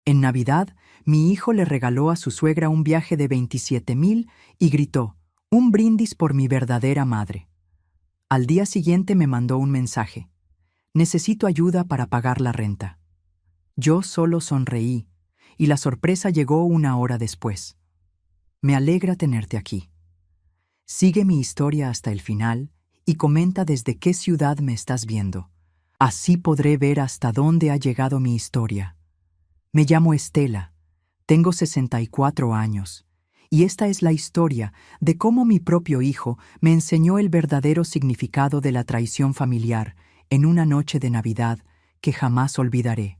En Navidad, mi hijo le regaló a su suegra un viaje de 27,000 y gritó, «Un brindis por mi verdadera madre». Al día siguiente me mandó un mensaje. «Necesito ayuda para pagar la renta». Yo solo sonreí, y la sorpresa llegó una hora después. Me alegra tenerte aquí. Sigue mi historia hasta el final y comenta desde qué ciudad me estás viendo. Así podré ver hasta dónde ha llegado mi historia. Me llamo Estela, tengo 64 años, y esta es la historia de cómo mi propio hijo me enseñó el verdadero significado de la traición familiar en una noche de Navidad que jamás olvidaré.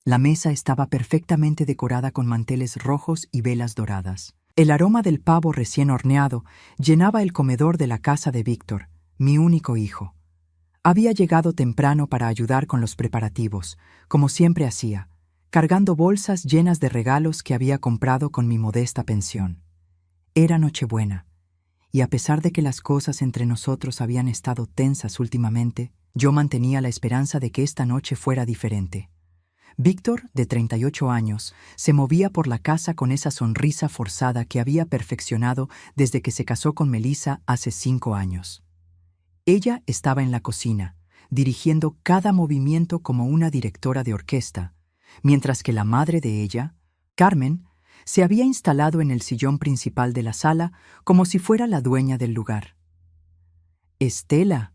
La mesa estaba perfectamente decorada con manteles rojos y velas doradas. El aroma del pavo recién horneado llenaba el comedor de la casa de Víctor, mi único hijo. Había llegado temprano para ayudar con los preparativos, como siempre hacía, cargando bolsas llenas de regalos que había comprado con mi modesta pensión. Era Nochebuena, y a pesar de que las cosas entre nosotros habían estado tensas últimamente, yo mantenía la esperanza de que esta noche fuera diferente. Víctor, de 38 años, se movía por la casa con esa sonrisa forzada que había perfeccionado desde que se casó con Melissa hace 5 años. Ella estaba en la cocina, dirigiendo cada movimiento como una directora de orquesta, mientras que la madre de ella, Carmen, se había instalado en el sillón principal de la sala como si fuera la dueña del lugar. «Estela,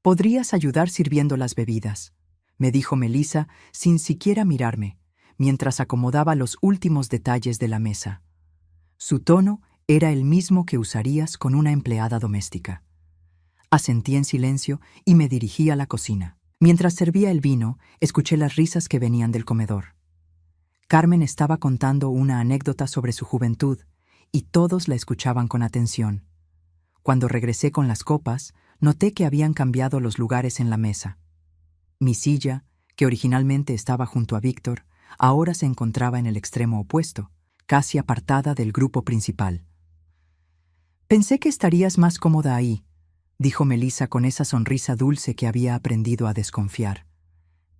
¿podrías ayudar sirviendo las bebidas?», me dijo Melissa sin siquiera mirarme, mientras acomodaba los últimos detalles de la mesa. Su tono era el mismo que usarías con una empleada doméstica. Asentí en silencio y me dirigí a la cocina. Mientras servía el vino, escuché las risas que venían del comedor. Carmen estaba contando una anécdota sobre su juventud, y todos la escuchaban con atención. Cuando regresé con las copas, noté que habían cambiado los lugares en la mesa. Mi silla, que originalmente estaba junto a Víctor, ahora se encontraba en el extremo opuesto, casi apartada del grupo principal. «Pensé que estarías más cómoda ahí», dijo Melissa con esa sonrisa dulce que había aprendido a desconfiar.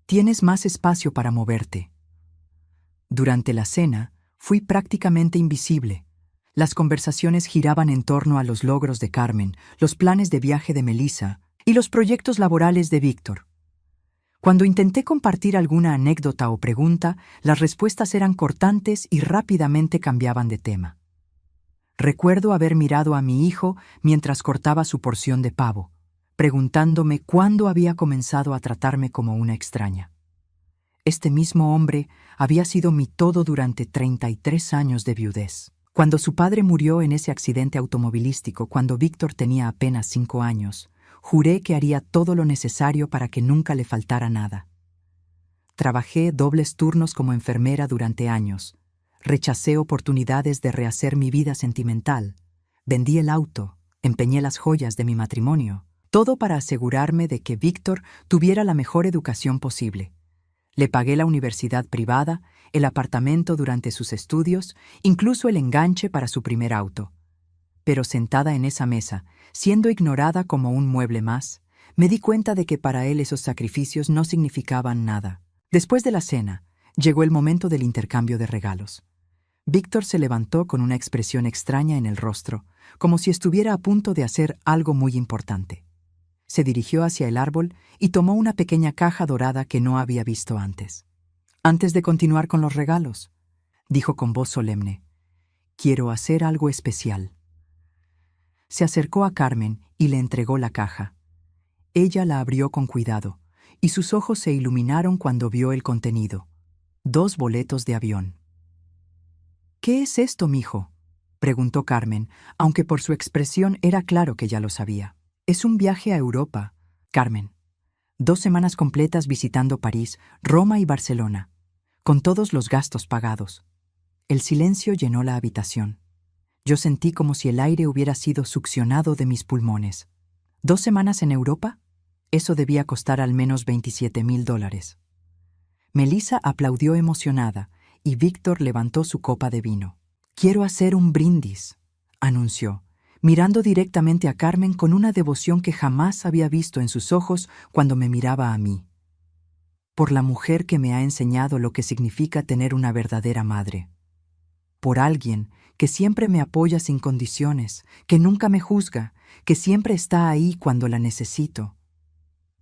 «Tienes más espacio para moverte». Durante la cena, fui prácticamente invisible. Las conversaciones giraban en torno a los logros de Carmen, los planes de viaje de Melissa y los proyectos laborales de Víctor. Cuando intenté compartir alguna anécdota o pregunta, las respuestas eran cortantes y rápidamente cambiaban de tema. Recuerdo haber mirado a mi hijo mientras cortaba su porción de pavo, preguntándome cuándo había comenzado a tratarme como una extraña. Este mismo hombre había sido mi todo durante 33 años de viudez. Cuando su padre murió en ese accidente automovilístico cuando Víctor tenía apenas 5 años, juré que haría todo lo necesario para que nunca le faltara nada. Trabajé dobles turnos como enfermera durante años. Rechacé oportunidades de rehacer mi vida sentimental. Vendí el auto, empeñé las joyas de mi matrimonio. Todo para asegurarme de que Víctor tuviera la mejor educación posible. Le pagué la universidad privada, el apartamento durante sus estudios, incluso el enganche para su primer auto. Pero sentada en esa mesa, siendo ignorada como un mueble más, me di cuenta de que para él esos sacrificios no significaban nada. Después de la cena, llegó el momento del intercambio de regalos. Víctor se levantó con una expresión extraña en el rostro, como si estuviera a punto de hacer algo muy importante. Se dirigió hacia el árbol y tomó una pequeña caja dorada que no había visto antes. «Antes de continuar con los regalos», dijo con voz solemne, «quiero hacer algo especial». Se acercó a Carmen y le entregó la caja. Ella la abrió con cuidado, y sus ojos se iluminaron cuando vio el contenido. 2 boletos de avión. «¿Qué es esto, mijo?», preguntó Carmen, aunque por su expresión era claro que ya lo sabía. «Es un viaje a Europa, Carmen. 2 semanas completas visitando París, Roma y Barcelona, con todos los gastos pagados». El silencio llenó la habitación. Yo sentí como si el aire hubiera sido succionado de mis pulmones. ¿2 semanas en Europa? Eso debía costar al menos $27,000. Melissa aplaudió emocionada y Víctor levantó su copa de vino. «Quiero hacer un brindis», anunció, mirando directamente a Carmen con una devoción que jamás había visto en sus ojos cuando me miraba a mí. por la mujer que me ha enseñado lo que significa tener una verdadera madre, por alguien que siempre me apoya sin condiciones, que nunca me juzga, que siempre está ahí cuando la necesito.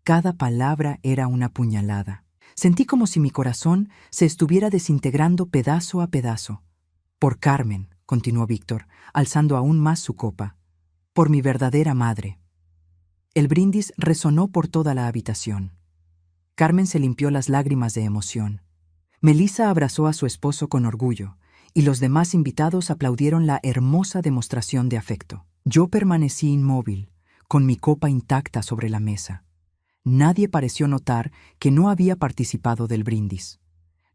Cada palabra era una puñalada. Sentí como si mi corazón se estuviera desintegrando pedazo a pedazo. Por Carmen, continuó Víctor, alzando aún más su copa. Por mi verdadera madre. El brindis resonó por toda la habitación. Carmen se limpió las lágrimas de emoción. Melissa abrazó a su esposo con orgullo, y los demás invitados aplaudieron la hermosa demostración de afecto. Yo permanecí inmóvil, con mi copa intacta sobre la mesa. Nadie pareció notar que no había participado del brindis.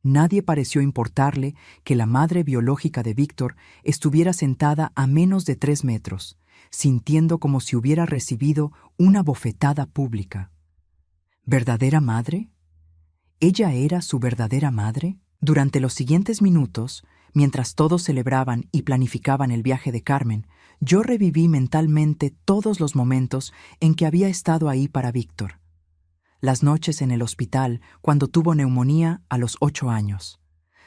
Nadie pareció importarle que la madre biológica de Víctor estuviera sentada a menos de 3 metros, sintiendo como si hubiera recibido una bofetada pública. ¿Verdadera madre? ¿Ella era su verdadera madre? Durante los siguientes minutos, mientras todos celebraban y planificaban el viaje de Carmen, yo reviví mentalmente todos los momentos en que había estado ahí para Víctor. Las noches en el hospital cuando tuvo neumonía a los 8 años.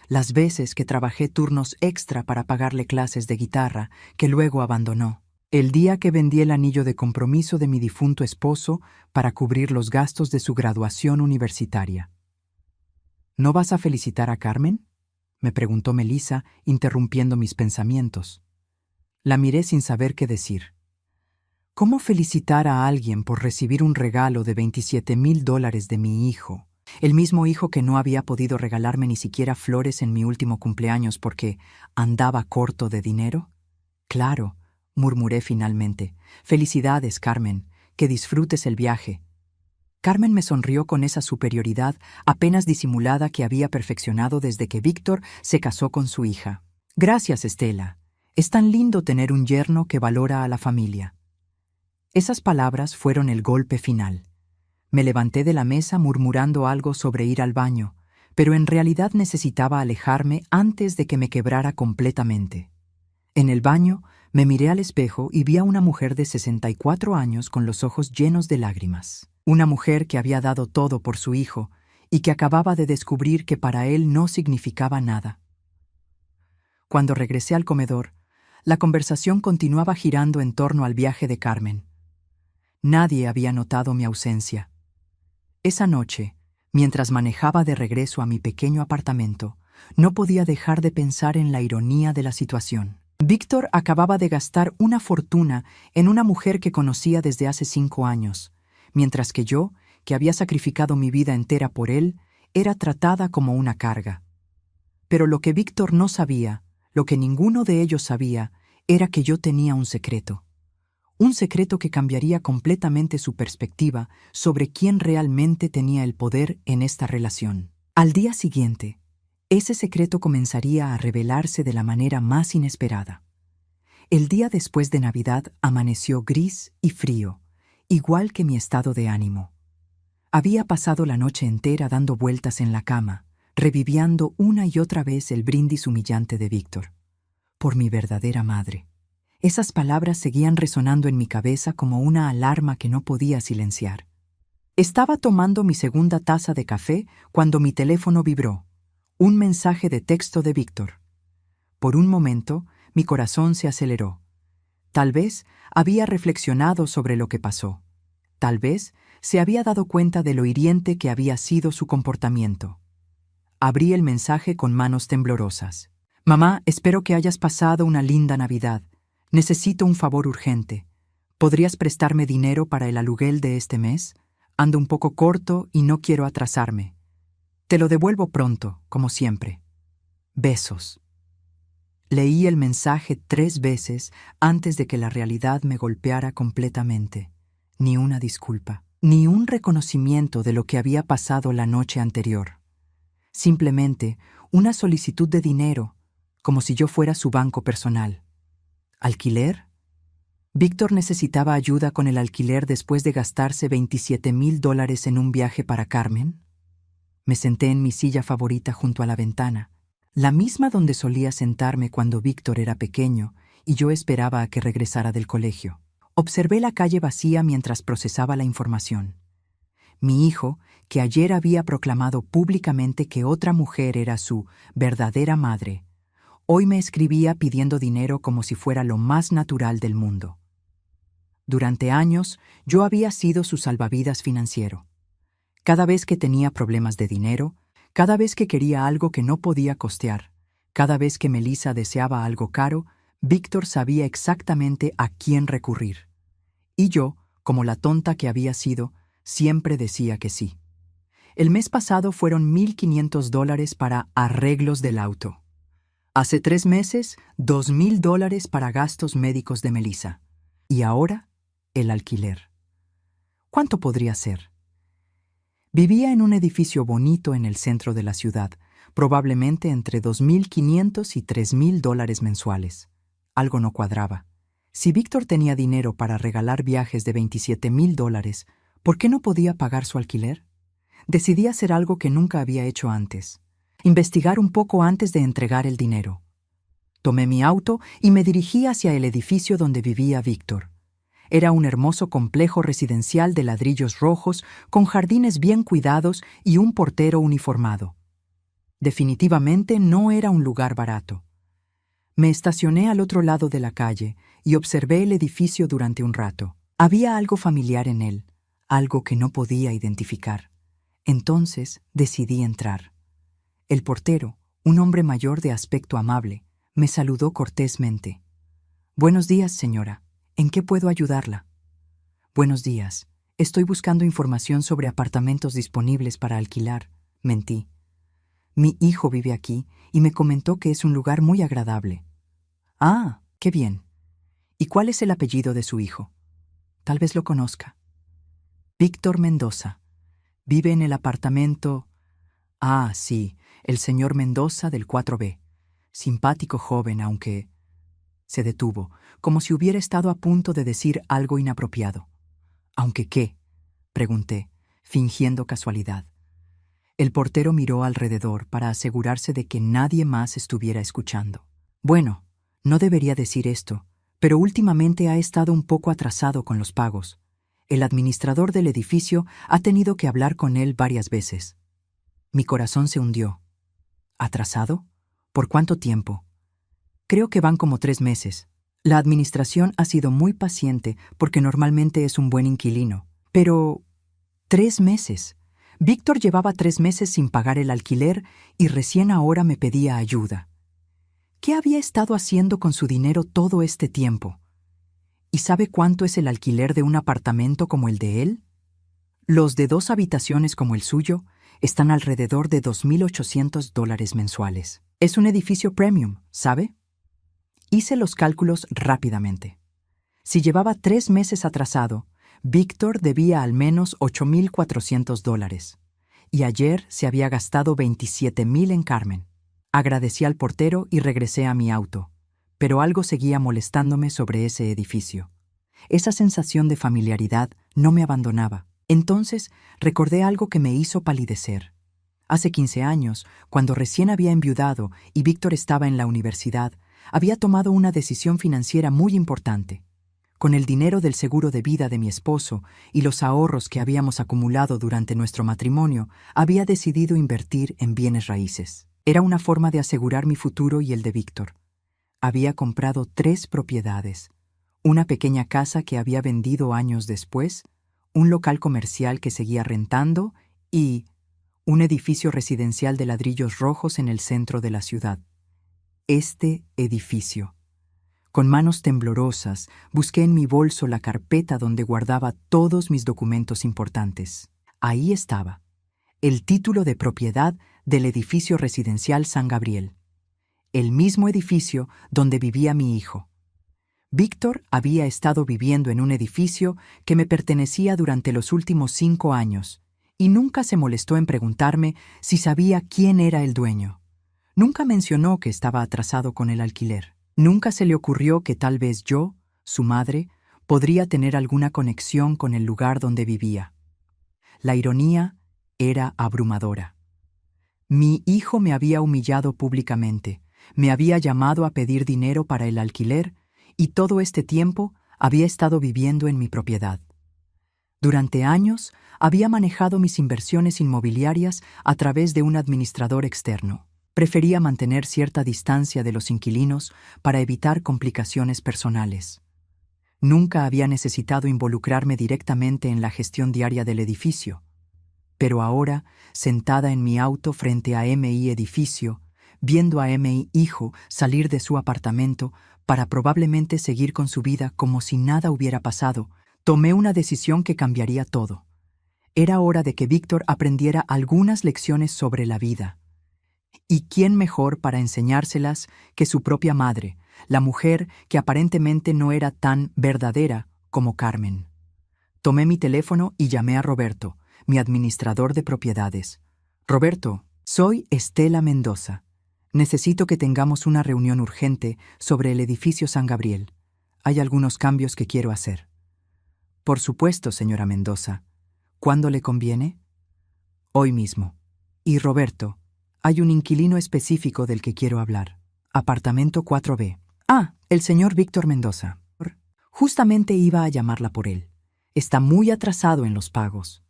Las veces que trabajé turnos extra para pagarle clases de guitarra que luego abandonó. El día que vendí el anillo de compromiso de mi difunto esposo para cubrir los gastos de su graduación universitaria. ¿No vas a felicitar a Carmen?, me preguntó Melissa, interrumpiendo mis pensamientos. La miré sin saber qué decir. ¿Cómo felicitar a alguien por recibir un regalo de $27,000 de mi hijo? El mismo hijo que no había podido regalarme ni siquiera flores en mi último cumpleaños porque andaba corto de dinero. Claro, murmuré finalmente. Felicidades, Carmen, que disfrutes el viaje. Carmen me sonrió con esa superioridad apenas disimulada que había perfeccionado desde que Víctor se casó con su hija. Gracias, Estela. Es tan lindo tener un yerno que valora a la familia. Esas palabras fueron el golpe final. Me levanté de la mesa murmurando algo sobre ir al baño, pero en realidad necesitaba alejarme antes de que me quebrara completamente. En el baño me miré al espejo y vi a una mujer de 64 años con los ojos llenos de lágrimas. Una mujer que había dado todo por su hijo y que acababa de descubrir que para él no significaba nada. Cuando regresé al comedor, la conversación continuaba girando en torno al viaje de Carmen. Nadie había notado mi ausencia. Esa noche, mientras manejaba de regreso a mi pequeño apartamento, no podía dejar de pensar en la ironía de la situación. Víctor acababa de gastar una fortuna en una mujer que conocía desde hace 5 años, mientras que yo, que había sacrificado mi vida entera por él, era tratada como una carga. Pero lo que Víctor no sabía, lo que ninguno de ellos sabía, era que yo tenía un secreto. Un secreto que cambiaría completamente su perspectiva sobre quién realmente tenía el poder en esta relación. Al día siguiente, ese secreto comenzaría a revelarse de la manera más inesperada. El día después de Navidad amaneció gris y frío, igual que mi estado de ánimo. Había pasado la noche entera dando vueltas en la cama, reviviendo una y otra vez el brindis humillante de Víctor. Por mi verdadera madre. Esas palabras seguían resonando en mi cabeza como una alarma que no podía silenciar. Estaba tomando mi segunda taza de café cuando mi teléfono vibró. Un mensaje de texto de Víctor. Por un momento, mi corazón se aceleró. Tal vez había reflexionado sobre lo que pasó. Tal vez se había dado cuenta de lo hiriente que había sido su comportamiento. Abrí el mensaje con manos temblorosas. Mamá, espero que hayas pasado una linda Navidad. Necesito un favor urgente. ¿Podrías prestarme dinero para el aluguel de este mes? Ando un poco corto y no quiero atrasarme. Te lo devuelvo pronto, como siempre. Besos. Leí el mensaje 3 veces antes de que la realidad me golpeara completamente. Ni una disculpa, ni un reconocimiento de lo que había pasado la noche anterior. Simplemente una solicitud de dinero, como si yo fuera su banco personal. ¿Alquiler? Víctor necesitaba ayuda con el alquiler después de gastarse $27,000 en un viaje para Carmen. Me senté en mi silla favorita junto a la ventana, la misma donde solía sentarme cuando Víctor era pequeño y yo esperaba a que regresara del colegio. Observé la calle vacía mientras procesaba la información. Mi hijo, que ayer había proclamado públicamente que otra mujer era su verdadera madre, hoy me escribía pidiendo dinero como si fuera lo más natural del mundo. Durante años, yo había sido su salvavidas financiero. Cada vez que tenía problemas de dinero, cada vez que quería algo que no podía costear, cada vez que Melissa deseaba algo caro, Víctor sabía exactamente a quién recurrir. Y yo, como la tonta que había sido, siempre decía que sí. El mes pasado fueron $1,500 para arreglos del auto. Hace 3 meses, $2,000 para gastos médicos de Melissa. Y ahora, el alquiler. ¿Cuánto podría ser? Vivía en un edificio bonito en el centro de la ciudad, probablemente entre $2,500 y $3,000 mensuales. Algo no cuadraba. Si Víctor tenía dinero para regalar viajes de $27,000, ¿por qué no podía pagar su alquiler? Decidí hacer algo que nunca había hecho antes. Investigar un poco antes de entregar el dinero. Tomé mi auto y me dirigí hacia el edificio donde vivía Víctor. Era un hermoso complejo residencial de ladrillos rojos, con jardines bien cuidados y un portero uniformado. Definitivamente no era un lugar barato. Me estacioné al otro lado de la calle y observé el edificio durante un rato. Había algo familiar en él, algo que no podía identificar. Entonces decidí entrar. El portero, un hombre mayor de aspecto amable, me saludó cortésmente. «Buenos días, señora. ¿En qué puedo ayudarla?» «Buenos días. Estoy buscando información sobre apartamentos disponibles para alquilar», mentí. «Mi hijo vive aquí y me comentó que es un lugar muy agradable». «Ah, qué bien. ¿Y cuál es el apellido de su hijo? Tal vez lo conozca». «Víctor Mendoza. Vive en el apartamento...» «Ah, sí, el señor Mendoza del 4B. Simpático joven, aunque...» Se detuvo, como si hubiera estado a punto de decir algo inapropiado. «¿Aunque qué?», pregunté, fingiendo casualidad. El portero miró alrededor para asegurarse de que nadie más estuviera escuchando. «Bueno, no debería decir esto, pero últimamente ha estado un poco atrasado con los pagos. El administrador del edificio ha tenido que hablar con él varias veces». Mi corazón se hundió. ¿Atrasado? ¿Por cuánto tiempo? Creo que van como 3 meses. La administración ha sido muy paciente porque normalmente es un buen inquilino. Pero... 3 meses. Víctor llevaba 3 meses sin pagar el alquiler y recién ahora me pedía ayuda. ¿Qué había estado haciendo con su dinero todo este tiempo? ¿Y sabe cuánto es el alquiler de un apartamento como el de él? Los de 2 habitaciones como el suyo están alrededor de $2,800 mensuales. Es un edificio premium, ¿sabe? Hice los cálculos rápidamente. Si llevaba 3 meses atrasado, Víctor debía al menos $8,400. Y ayer se había gastado $27,000 en Carmen. Agradecí al portero y regresé a mi auto, pero algo seguía molestándome sobre ese edificio. Esa sensación de familiaridad no me abandonaba. Entonces recordé algo que me hizo palidecer. Hace 15 años, cuando recién había enviudado y Víctor estaba en la universidad, había tomado una decisión financiera muy importante. Con el dinero del seguro de vida de mi esposo y los ahorros que habíamos acumulado durante nuestro matrimonio, había decidido invertir en bienes raíces. Era una forma de asegurar mi futuro y el de Víctor. Había comprado 3 propiedades, una pequeña casa que había vendido años después, un local comercial que seguía rentando y un edificio residencial de ladrillos rojos en el centro de la ciudad. Este edificio. Con manos temblorosas, busqué en mi bolso la carpeta donde guardaba todos mis documentos importantes. Ahí estaba, el título de propiedad del edificio residencial San Gabriel, el mismo edificio donde vivía mi hijo. Víctor había estado viviendo en un edificio que me pertenecía durante los últimos 5 años y nunca se molestó en preguntarme si sabía quién era el dueño. Nunca mencionó que estaba atrasado con el alquiler. Nunca se le ocurrió que tal vez yo, su madre, podría tener alguna conexión con el lugar donde vivía. La ironía era abrumadora. Mi hijo me había humillado públicamente, me había llamado a pedir dinero para el alquiler y todo este tiempo había estado viviendo en mi propiedad. Durante años, había manejado mis inversiones inmobiliarias a través de un administrador externo. Prefería mantener cierta distancia de los inquilinos para evitar complicaciones personales. Nunca había necesitado involucrarme directamente en la gestión diaria del edificio. Pero ahora, sentada en mi auto frente a MI Edificio, viendo a MI Hijo salir de su apartamento para probablemente seguir con su vida como si nada hubiera pasado, tomé una decisión que cambiaría todo. Era hora de que Víctor aprendiera algunas lecciones sobre la vida. ¿Y quién mejor para enseñárselas que su propia madre, la mujer que aparentemente no era tan verdadera como Carmen? Tomé mi teléfono y llamé a Roberto, mi administrador de propiedades. Roberto, soy Estela Mendoza. Necesito que tengamos una reunión urgente sobre el edificio San Gabriel. Hay algunos cambios que quiero hacer. Por supuesto, señora Mendoza. ¿Cuándo le conviene? Hoy mismo. Y Roberto, hay un inquilino específico del que quiero hablar. Apartamento 4B. Ah, el señor Víctor Mendoza. Justamente iba a llamarla por él. Está muy atrasado en los pagos.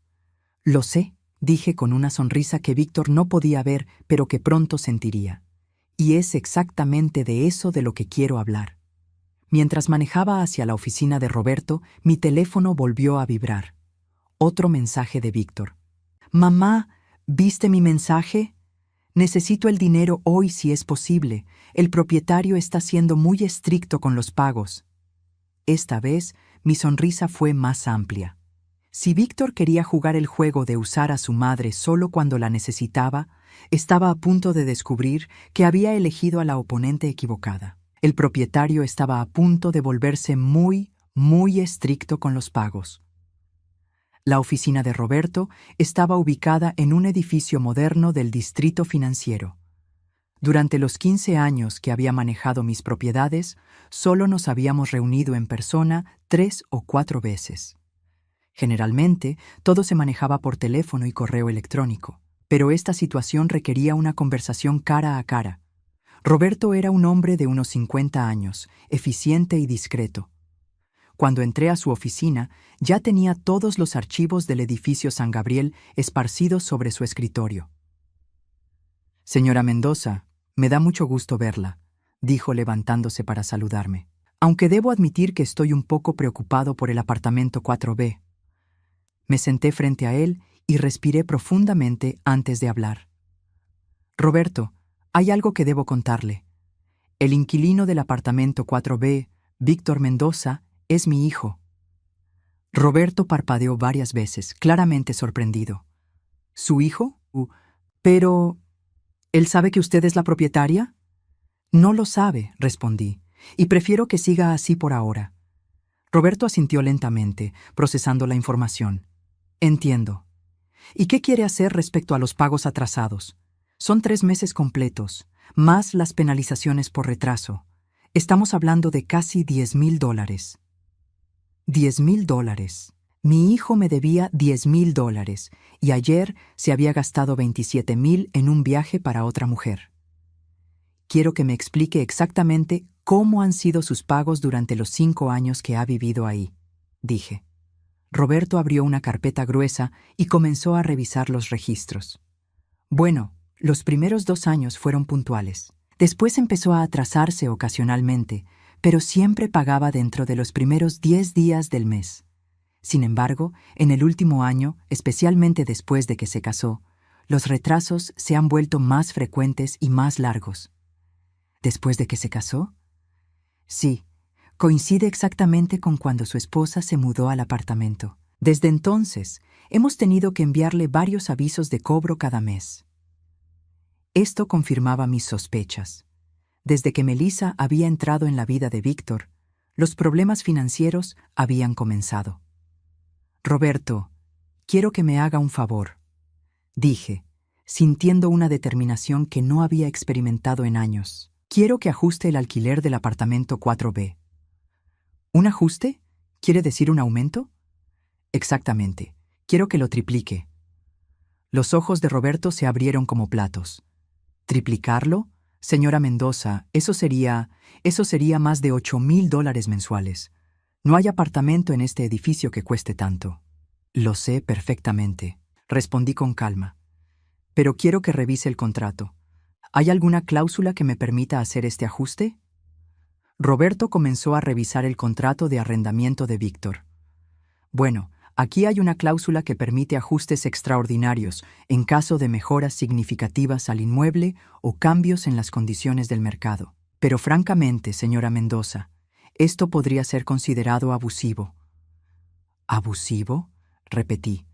Lo sé, dije con una sonrisa que Víctor no podía ver, pero que pronto sentiría. Y es exactamente de eso de lo que quiero hablar. Mientras manejaba hacia la oficina de Roberto, mi teléfono volvió a vibrar. Otro mensaje de Víctor. Mamá, ¿viste mi mensaje? Necesito el dinero hoy si es posible. El propietario está siendo muy estricto con los pagos. Esta vez, mi sonrisa fue más amplia. Si Víctor quería jugar el juego de usar a su madre solo cuando la necesitaba, estaba a punto de descubrir que había elegido a la oponente equivocada. El propietario estaba a punto de volverse muy, muy estricto con los pagos. La oficina de Roberto estaba ubicada en un edificio moderno del distrito financiero. Durante los 15 años que había manejado mis propiedades, solo nos habíamos reunido en persona 3 o 4 veces. Generalmente, todo se manejaba por teléfono y correo electrónico, pero esta situación requería una conversación cara a cara. Roberto era un hombre de unos 50 años, eficiente y discreto. Cuando entré a su oficina, ya tenía todos los archivos del edificio San Gabriel esparcidos sobre su escritorio. Señora Mendoza, me da mucho gusto verla, dijo levantándose para saludarme. Aunque debo admitir que estoy un poco preocupado por el apartamento 4B. Me senté frente a él y respiré profundamente antes de hablar. Roberto, hay algo que debo contarle. El inquilino del apartamento 4B, Víctor Mendoza, es mi hijo. Roberto parpadeó varias veces, claramente sorprendido. ¿Su hijo? Pero... ¿él sabe que usted es la propietaria? No lo sabe, respondí, y prefiero que siga así por ahora. Roberto asintió lentamente, procesando la información. Entiendo. ¿Y qué quiere hacer respecto a los pagos atrasados? Son 3 meses completos, más las penalizaciones por retraso. Estamos hablando de casi $10,000. $10,000. Mi hijo me debía $10,000 y ayer se había gastado 27,000 en un viaje para otra mujer. Quiero que me explique exactamente cómo han sido sus pagos durante los 5 años que ha vivido ahí, dije. Roberto abrió una carpeta gruesa y comenzó a revisar los registros. Bueno, los primeros 2 años fueron puntuales. Después empezó a atrasarse ocasionalmente, pero siempre pagaba dentro de los primeros 10 días del mes. Sin embargo, en el último año, especialmente después de que se casó, los retrasos se han vuelto más frecuentes y más largos. ¿Después de que se casó? Sí, coincide exactamente con cuando su esposa se mudó al apartamento. Desde entonces, hemos tenido que enviarle varios avisos de cobro cada mes. Esto confirmaba mis sospechas. Desde que Melissa había entrado en la vida de Víctor, los problemas financieros habían comenzado. Roberto, quiero que me haga un favor, dije, sintiendo una determinación que no había experimentado en años. Quiero que ajuste el alquiler del apartamento 4B. ¿Un ajuste? ¿Quiere decir un aumento? Exactamente. Quiero que lo triplique. Los ojos de Roberto se abrieron como platos. ¿Triplicarlo? Señora Mendoza, eso sería más de $8,000 mensuales. No hay apartamento en este edificio que cueste tanto. Lo sé perfectamente, respondí con calma. Pero quiero que revise el contrato. ¿Hay alguna cláusula que me permita hacer este ajuste? Roberto comenzó a revisar el contrato de arrendamiento de Víctor. Bueno, aquí hay una cláusula que permite ajustes extraordinarios en caso de mejoras significativas al inmueble o cambios en las condiciones del mercado. Pero francamente, señora Mendoza, esto podría ser considerado abusivo. ¿Abusivo?, repetí.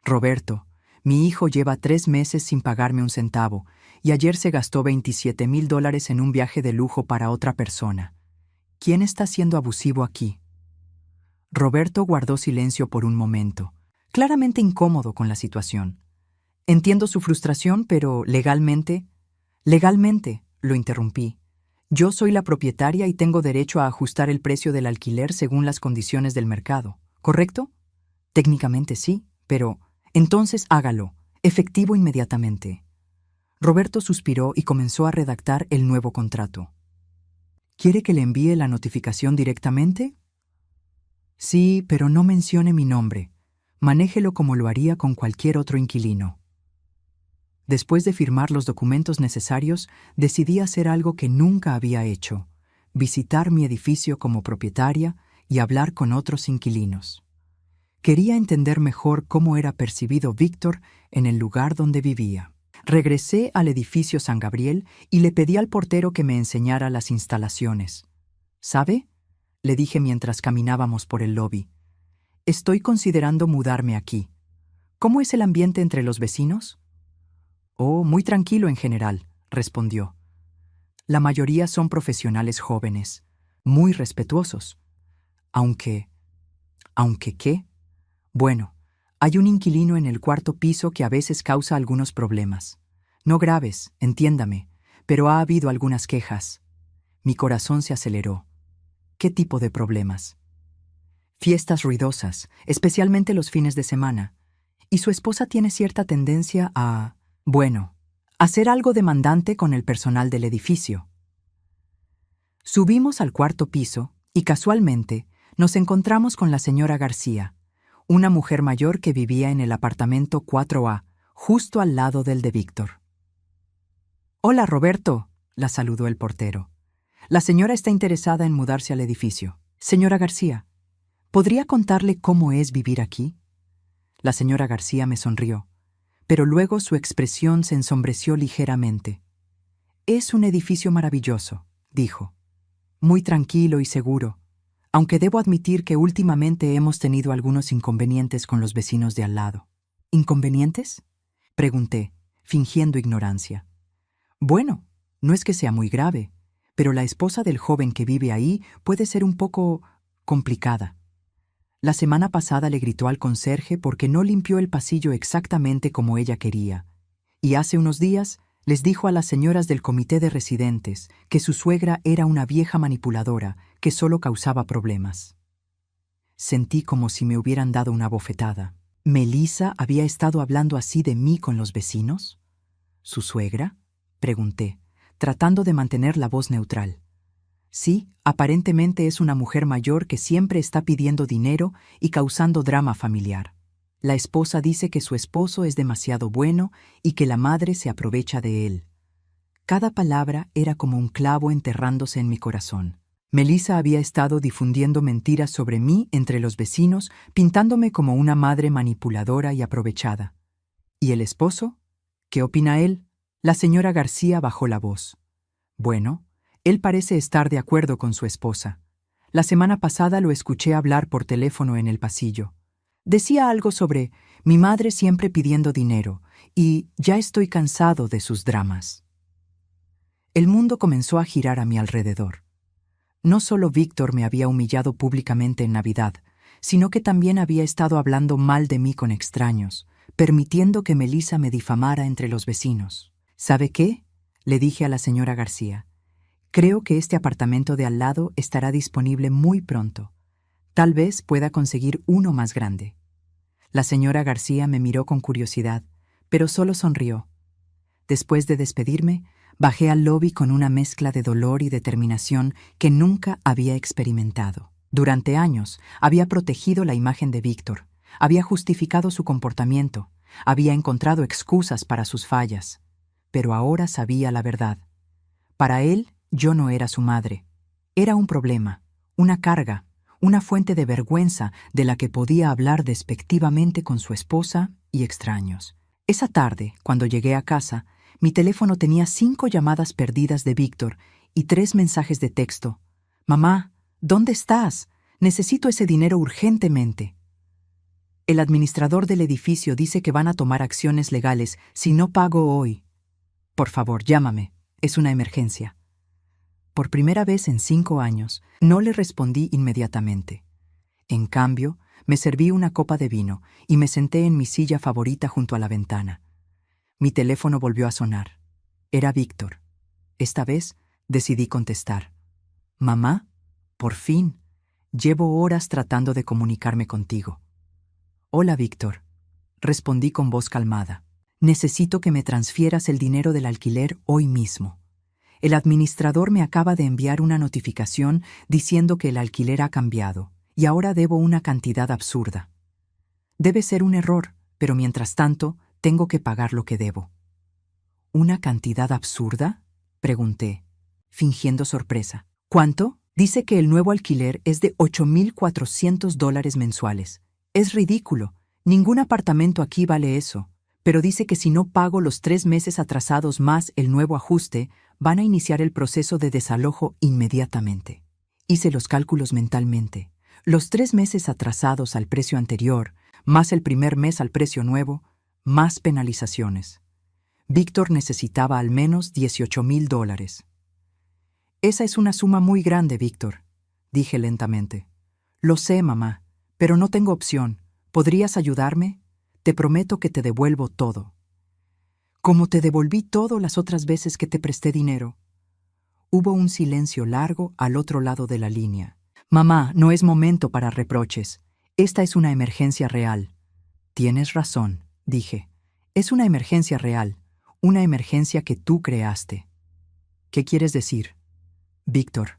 Roberto, mi hijo lleva 3 meses sin pagarme un centavo y ayer se gastó $27,000 en un viaje de lujo para otra persona. ¿Quién está siendo abusivo aquí? Roberto guardó silencio por un momento, claramente incómodo con la situación. Entiendo su frustración, pero legalmente, lo interrumpí. Yo soy la propietaria y tengo derecho a ajustar el precio del alquiler según las condiciones del mercado, ¿correcto? Técnicamente sí, pero entonces hágalo, efectivo inmediatamente. Roberto suspiró y comenzó a redactar el nuevo contrato. ¿Quiere que le envíe la notificación directamente? Sí, pero no mencione mi nombre. Manéjelo como lo haría con cualquier otro inquilino. Después de firmar los documentos necesarios, decidí hacer algo que nunca había hecho: visitar mi edificio como propietaria y hablar con otros inquilinos. Quería entender mejor cómo era percibido Víctor en el lugar donde vivía. Regresé al edificio San Gabriel y le pedí al portero que me enseñara las instalaciones. ¿Sabe?, le dije mientras caminábamos por el lobby. Estoy considerando mudarme aquí. ¿Cómo es el ambiente entre los vecinos? Oh, muy tranquilo en general, respondió. La mayoría son profesionales jóvenes, muy respetuosos. ¿Aunque qué? Bueno, hay un inquilino en el 4º piso que a veces causa algunos problemas. No graves, entiéndame, pero ha habido algunas quejas. Mi corazón se aceleró. ¿Qué tipo de problemas? Fiestas ruidosas, especialmente los fines de semana. Y su esposa tiene cierta tendencia a, ser algo demandante con el personal del edificio. Subimos al 4º piso y casualmente nos encontramos con la señora García, una mujer mayor que vivía en el apartamento 4A, justo al lado del de Víctor. Hola, Roberto, la saludó el portero. La señora está interesada en mudarse al edificio. Señora García, ¿podría contarle cómo es vivir aquí? La señora García me sonrió, pero luego su expresión se ensombreció ligeramente. Es un edificio maravilloso, dijo. Muy tranquilo y seguro, aunque debo admitir que últimamente hemos tenido algunos inconvenientes con los vecinos de al lado. ¿Inconvenientes?, pregunté, fingiendo ignorancia. Bueno, no es que sea muy grave, pero la esposa del joven que vive ahí puede ser un poco complicada. La semana pasada le gritó al conserje porque no limpió el pasillo exactamente como ella quería, y hace unos días les dijo a las señoras del comité de residentes que su suegra era una vieja manipuladora que solo causaba problemas. Sentí como si me hubieran dado una bofetada. ¿Melissa había estado hablando así de mí con los vecinos? ¿Su suegra?, pregunté, tratando de mantener la voz neutral. Sí, aparentemente es una mujer mayor que siempre está pidiendo dinero y causando drama familiar. La esposa dice que su esposo es demasiado bueno y que la madre se aprovecha de él. Cada palabra era como un clavo enterrándose en mi corazón. Melissa había estado difundiendo mentiras sobre mí entre los vecinos, pintándome como una madre manipuladora y aprovechada. ¿Y el esposo? ¿Qué opina él? La señora García bajó la voz. Bueno, él parece estar de acuerdo con su esposa. La semana pasada lo escuché hablar por teléfono en el pasillo. Decía algo sobre mi madre siempre pidiendo dinero y ya estoy cansado de sus dramas. El mundo comenzó a girar a mi alrededor. No solo Víctor me había humillado públicamente en Navidad, sino que también había estado hablando mal de mí con extraños, permitiendo que Melissa me difamara entre los vecinos. ¿Sabe qué?, le dije a la señora García. Creo que este apartamento de al lado estará disponible muy pronto. Tal vez pueda conseguir uno más grande. La señora García me miró con curiosidad, pero solo sonrió. Después de despedirme, bajé al lobby con una mezcla de dolor y determinación que nunca había experimentado. Durante años había protegido la imagen de Víctor, Había justificado su comportamiento, había encontrado excusas para sus fallas, pero ahora sabía la verdad. Para él, yo no era su madre. Era un problema, una carga, una fuente de vergüenza de la que podía hablar despectivamente con su esposa y extraños. Esa tarde, cuando llegué a casa, mi teléfono tenía 5 llamadas perdidas de Víctor y 3 mensajes de texto. «Mamá, ¿dónde estás? Necesito ese dinero urgentemente». El administrador del edificio dice que van a tomar acciones legales si no pago hoy. Por favor, llámame. Es una emergencia. Por primera vez en 5 años, no le respondí inmediatamente. En cambio, me serví una copa de vino y me senté en mi silla favorita junto a la ventana. Mi teléfono volvió a sonar. Era Víctor. Esta vez decidí contestar. «Mamá, por fin. Llevo horas tratando de comunicarme contigo». «Hola, Víctor», respondí con voz calmada. «Necesito que me transfieras el dinero del alquiler hoy mismo. El administrador me acaba de enviar una notificación diciendo que el alquiler ha cambiado y ahora debo una cantidad absurda. Debe ser un error, pero mientras tanto, tengo que pagar lo que debo». «¿Una cantidad absurda?», pregunté, fingiendo sorpresa. «¿Cuánto?». «Dice que el nuevo alquiler es de $8,400 mensuales. Es ridículo. Ningún apartamento aquí vale eso. Pero dice que si no pago los 3 meses atrasados más el nuevo ajuste, van a iniciar el proceso de desalojo inmediatamente». Hice los cálculos mentalmente. Los 3 meses atrasados al precio anterior, más el primer mes al precio nuevo, más penalizaciones. Víctor necesitaba al menos $18,000. «Esa es una suma muy grande, Víctor», dije lentamente. «Lo sé, mamá, pero no tengo opción. ¿Podrías ayudarme? Te prometo que te devuelvo todo». «Como te devolví todo las otras veces que te presté dinero». Hubo un silencio largo al otro lado de la línea. «Mamá, no es momento para reproches. Esta es una emergencia real». «Tienes razón», dije. «Es una emergencia real, una emergencia que tú creaste». «¿Qué quieres decir?». «Víctor,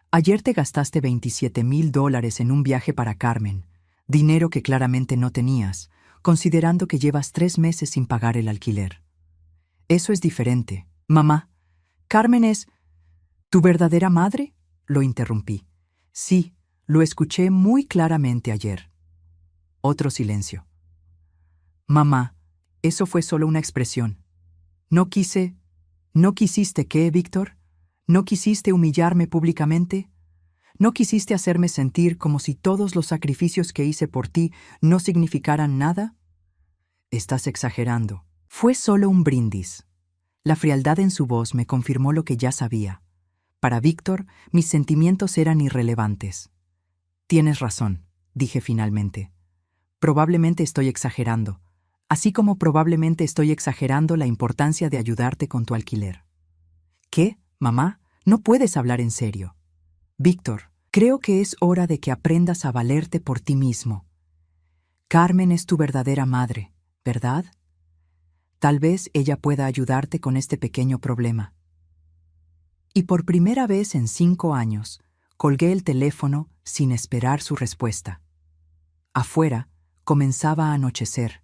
ayer te gastaste $27,000 en un viaje para Carmen, dinero que claramente no tenías, considerando que llevas 3 meses sin pagar el alquiler. Eso es diferente. Mamá, ¿Carmen es tu verdadera madre?», lo interrumpí. «Sí, lo escuché muy claramente ayer». Otro silencio. «Mamá, eso fue solo una expresión. ¿No quisiste qué, Víctor? ¿No quisiste humillarme públicamente? ¿No quisiste hacerme sentir como si todos los sacrificios que hice por ti no significaran nada?». «Estás exagerando. Fue solo un brindis». La frialdad en su voz me confirmó lo que ya sabía. Para Víctor, mis sentimientos eran irrelevantes. «Tienes razón», dije finalmente. «Probablemente estoy exagerando, así como probablemente estoy exagerando la importancia de ayudarte con tu alquiler». «¿Qué, mamá? No puedes hablar en serio». «Víctor, creo que es hora de que aprendas a valerte por ti mismo. Carmen es tu verdadera madre, ¿verdad? Tal vez ella pueda ayudarte con este pequeño problema». Y por primera vez en 5 años, colgué el teléfono sin esperar su respuesta. Afuera comenzaba a anochecer,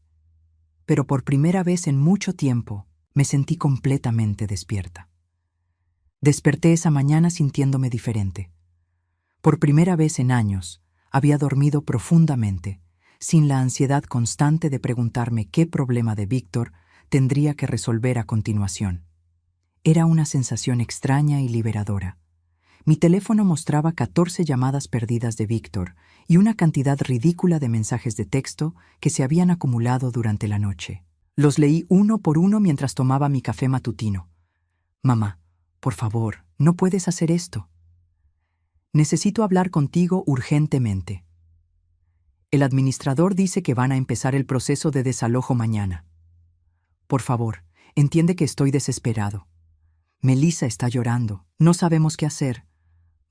pero por primera vez en mucho tiempo me sentí completamente despierta. Desperté esa mañana sintiéndome diferente. Por primera vez en años, había dormido profundamente, sin la ansiedad constante de preguntarme qué problema de Víctor tendría que resolver a continuación. Era una sensación extraña y liberadora. Mi teléfono mostraba 14 llamadas perdidas de Víctor y una cantidad ridícula de mensajes de texto que se habían acumulado durante la noche. Los leí uno por uno mientras tomaba mi café matutino. «Mamá, por favor, no puedes hacer esto. Necesito hablar contigo urgentemente. El administrador dice que van a empezar el proceso de desalojo mañana. Por favor, entiende que estoy desesperado. Melissa está llorando. No sabemos qué hacer.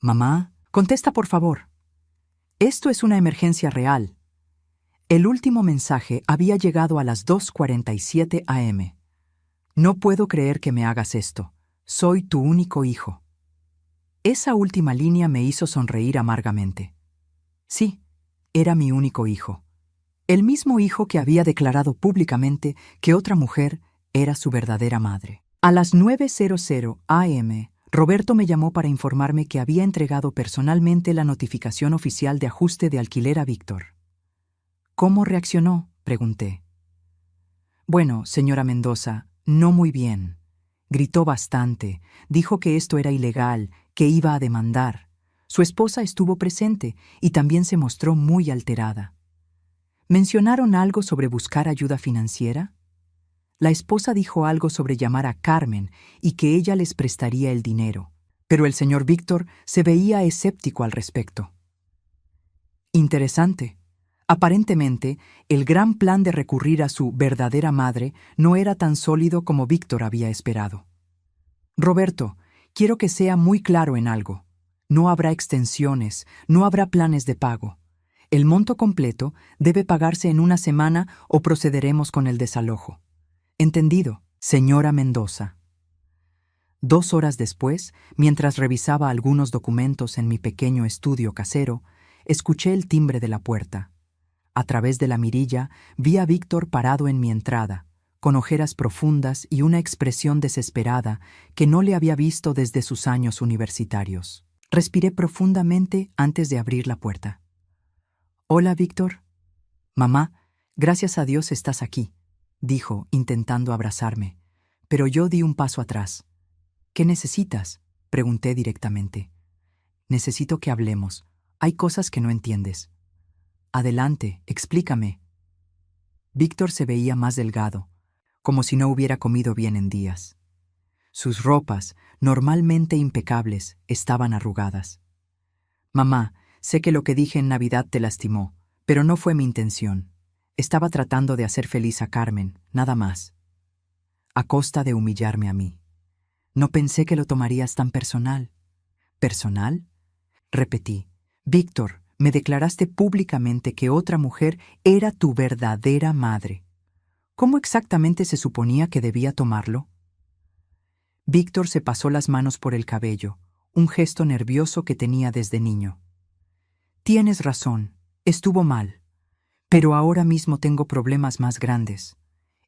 Mamá, contesta por favor. Esto es una emergencia real». El último mensaje había llegado a las 2:47 a.m. «No puedo creer que me hagas esto. Soy tu único hijo». Esa última línea me hizo sonreír amargamente. Sí, era mi único hijo. El mismo hijo que había declarado públicamente que otra mujer era su verdadera madre. A las 9:00 am, Roberto me llamó para informarme que había entregado personalmente la notificación oficial de ajuste de alquiler a Víctor. ¿Cómo reaccionó?, pregunté. Bueno, señora Mendoza, no muy bien. Gritó bastante, dijo que esto era ilegal, que iba a demandar. Su esposa estuvo presente y también se mostró muy alterada. ¿Mencionaron algo sobre buscar ayuda financiera? La esposa dijo algo sobre llamar a Carmen y que ella les prestaría el dinero, pero el señor Víctor se veía escéptico al respecto. Interesante. Aparentemente, el gran plan de recurrir a su verdadera madre no era tan sólido como Víctor había esperado. Roberto, quiero que sea muy claro en algo. No habrá extensiones, no habrá planes de pago. El monto completo debe pagarse en una semana o procederemos con el desalojo. Entendido, señora Mendoza. 2 horas después, mientras revisaba algunos documentos en mi pequeño estudio casero, escuché el timbre de la puerta. A través de la mirilla vi a Víctor parado en mi entrada, con ojeras profundas y una expresión desesperada que no le había visto desde sus años universitarios. Respiré profundamente antes de abrir la puerta. «Hola, Víctor». «Mamá, gracias a Dios estás aquí», dijo, intentando abrazarme, pero yo di un paso atrás. «¿Qué necesitas?», pregunté directamente. «Necesito que hablemos. Hay cosas que no entiendes». «Adelante, explícame». Víctor se veía más delgado, como si no hubiera comido bien en días. Sus ropas, normalmente impecables, estaban arrugadas. «Mamá, sé que lo que dije en Navidad te lastimó, pero no fue mi intención. Estaba tratando de hacer feliz a Carmen, nada más. A costa de humillarme a mí. No pensé que lo tomarías tan personal». «¿Personal?», repetí. «Víctor, me declaraste públicamente que otra mujer era tu verdadera madre. ¿Cómo exactamente se suponía que debía tomarlo?». Víctor se pasó las manos por el cabello, un gesto nervioso que tenía desde niño. «Tienes razón, estuvo mal. Pero ahora mismo tengo problemas más grandes.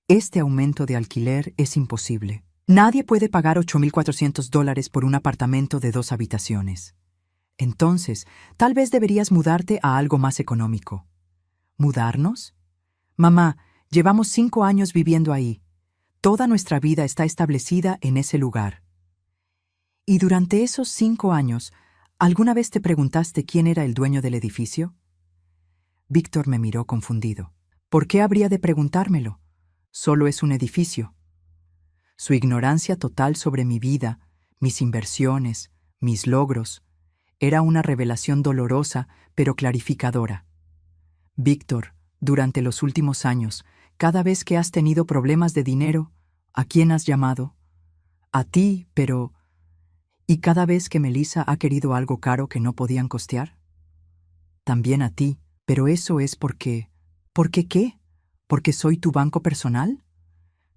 Este aumento de alquiler es imposible. Nadie puede pagar $8,400 por un apartamento de 2 habitaciones. Entonces, tal vez deberías mudarte a algo más económico». «¿Mudarnos?». «Mamá, llevamos 5 años viviendo ahí. Toda nuestra vida está establecida en ese lugar». «¿Y durante esos 5 años, alguna vez te preguntaste quién era el dueño del edificio?». Víctor me miró confundido. «¿Por qué habría de preguntármelo? Solo es un edificio». Su ignorancia total sobre mi vida, mis inversiones, mis logros, era una revelación dolorosa, pero clarificadora. «Víctor, durante los últimos años, cada vez que has tenido problemas de dinero, ¿a quién has llamado?». «A ti, pero…». «¿Y cada vez que Melissa ha querido algo caro que no podían costear?». «También a ti, pero eso es porque…». «¿Por qué qué? ¿Porque soy tu banco personal?».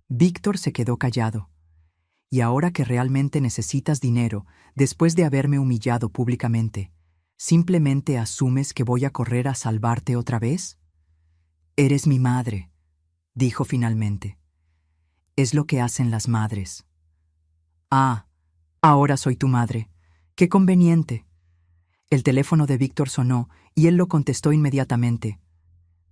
Víctor se quedó callado. «Y ahora que realmente necesitas dinero, después de haberme humillado públicamente, ¿simplemente asumes que voy a correr a salvarte otra vez?». «Eres mi madre», dijo finalmente. «Es lo que hacen las madres». «Ah, ahora soy tu madre. Qué conveniente». El teléfono de Víctor sonó y él lo contestó inmediatamente.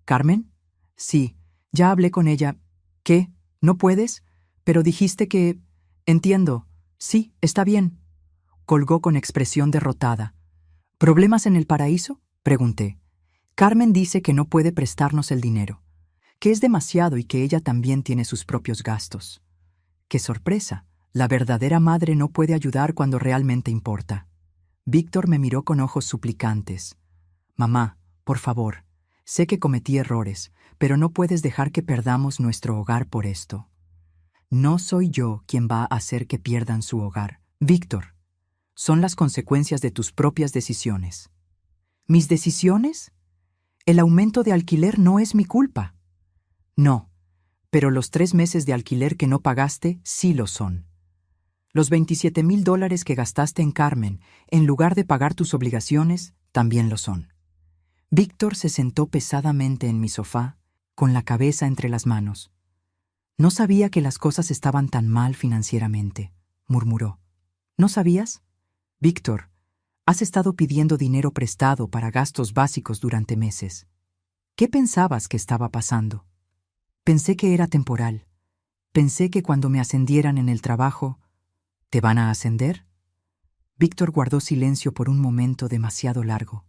«¿Carmen?». «Sí, ya hablé con ella». «¿Qué? ¿No puedes? Pero dijiste que…». «Entiendo. Sí, está bien». Colgó con expresión derrotada. «¿Problemas en el paraíso?», pregunté. «Carmen dice que no puede prestarnos el dinero, que es demasiado y que ella también tiene sus propios gastos». ¡Qué sorpresa! La verdadera madre no puede ayudar cuando realmente importa. Víctor me miró con ojos suplicantes. «Mamá, por favor, sé que cometí errores, pero no puedes dejar que perdamos nuestro hogar por esto». «No soy yo quien va a hacer que pierdan su hogar, Víctor. Son las consecuencias de tus propias decisiones». «¿Mis decisiones? El aumento de alquiler no es mi culpa». «No, pero los 3 meses de alquiler que no pagaste sí lo son. Los $27,000 que gastaste en Carmen, en lugar de pagar tus obligaciones, también lo son». Víctor se sentó pesadamente en mi sofá, con la cabeza entre las manos. No sabía que las cosas estaban tan mal financieramente, murmuró. ¿No sabías? Víctor, has estado pidiendo dinero prestado para gastos básicos durante meses. ¿Qué pensabas que estaba pasando? Pensé que era temporal. Pensé que cuando me ascendieran en el trabajo... ¿Te van a ascender? Víctor guardó silencio por un momento demasiado largo.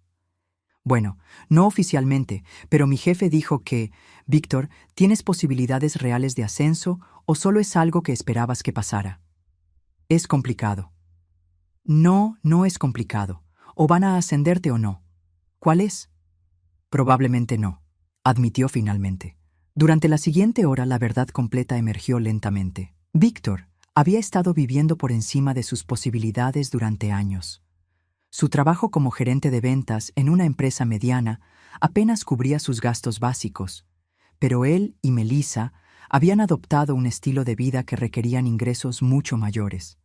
Bueno, no oficialmente, pero mi jefe dijo que, Víctor, ¿tienes posibilidades reales de ascenso o solo es algo que esperabas que pasara? Es complicado. No, no es complicado. O van a ascenderte o no. ¿Cuál es? Probablemente no, admitió finalmente. Durante la siguiente hora la verdad completa emergió lentamente. Víctor había estado viviendo por encima de sus posibilidades durante años. Su trabajo como gerente de ventas en una empresa mediana apenas cubría sus gastos básicos, pero él y Melissa habían adoptado un estilo de vida que requerían ingresos mucho mayores.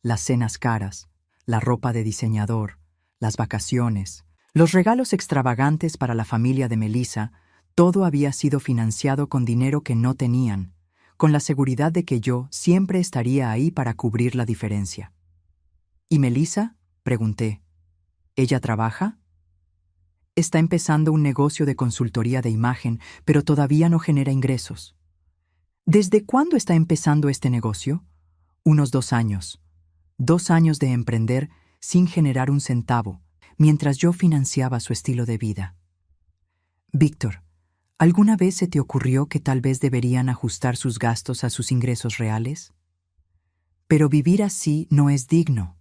Las cenas caras, la ropa de diseñador, las vacaciones, los regalos extravagantes para la familia de Melissa, todo había sido financiado con dinero que no tenían, con la seguridad de que yo siempre estaría ahí para cubrir la diferencia. ¿Y Melissa? Pregunté. ¿Ella trabaja? Está empezando un negocio de consultoría de imagen, pero todavía no genera ingresos. ¿Desde cuándo está empezando este negocio? Unos 2 años. 2 años de emprender sin generar un centavo, mientras yo financiaba su estilo de vida. Víctor, ¿alguna vez se te ocurrió que tal vez deberían ajustar sus gastos a sus ingresos reales? Pero vivir así no es digno.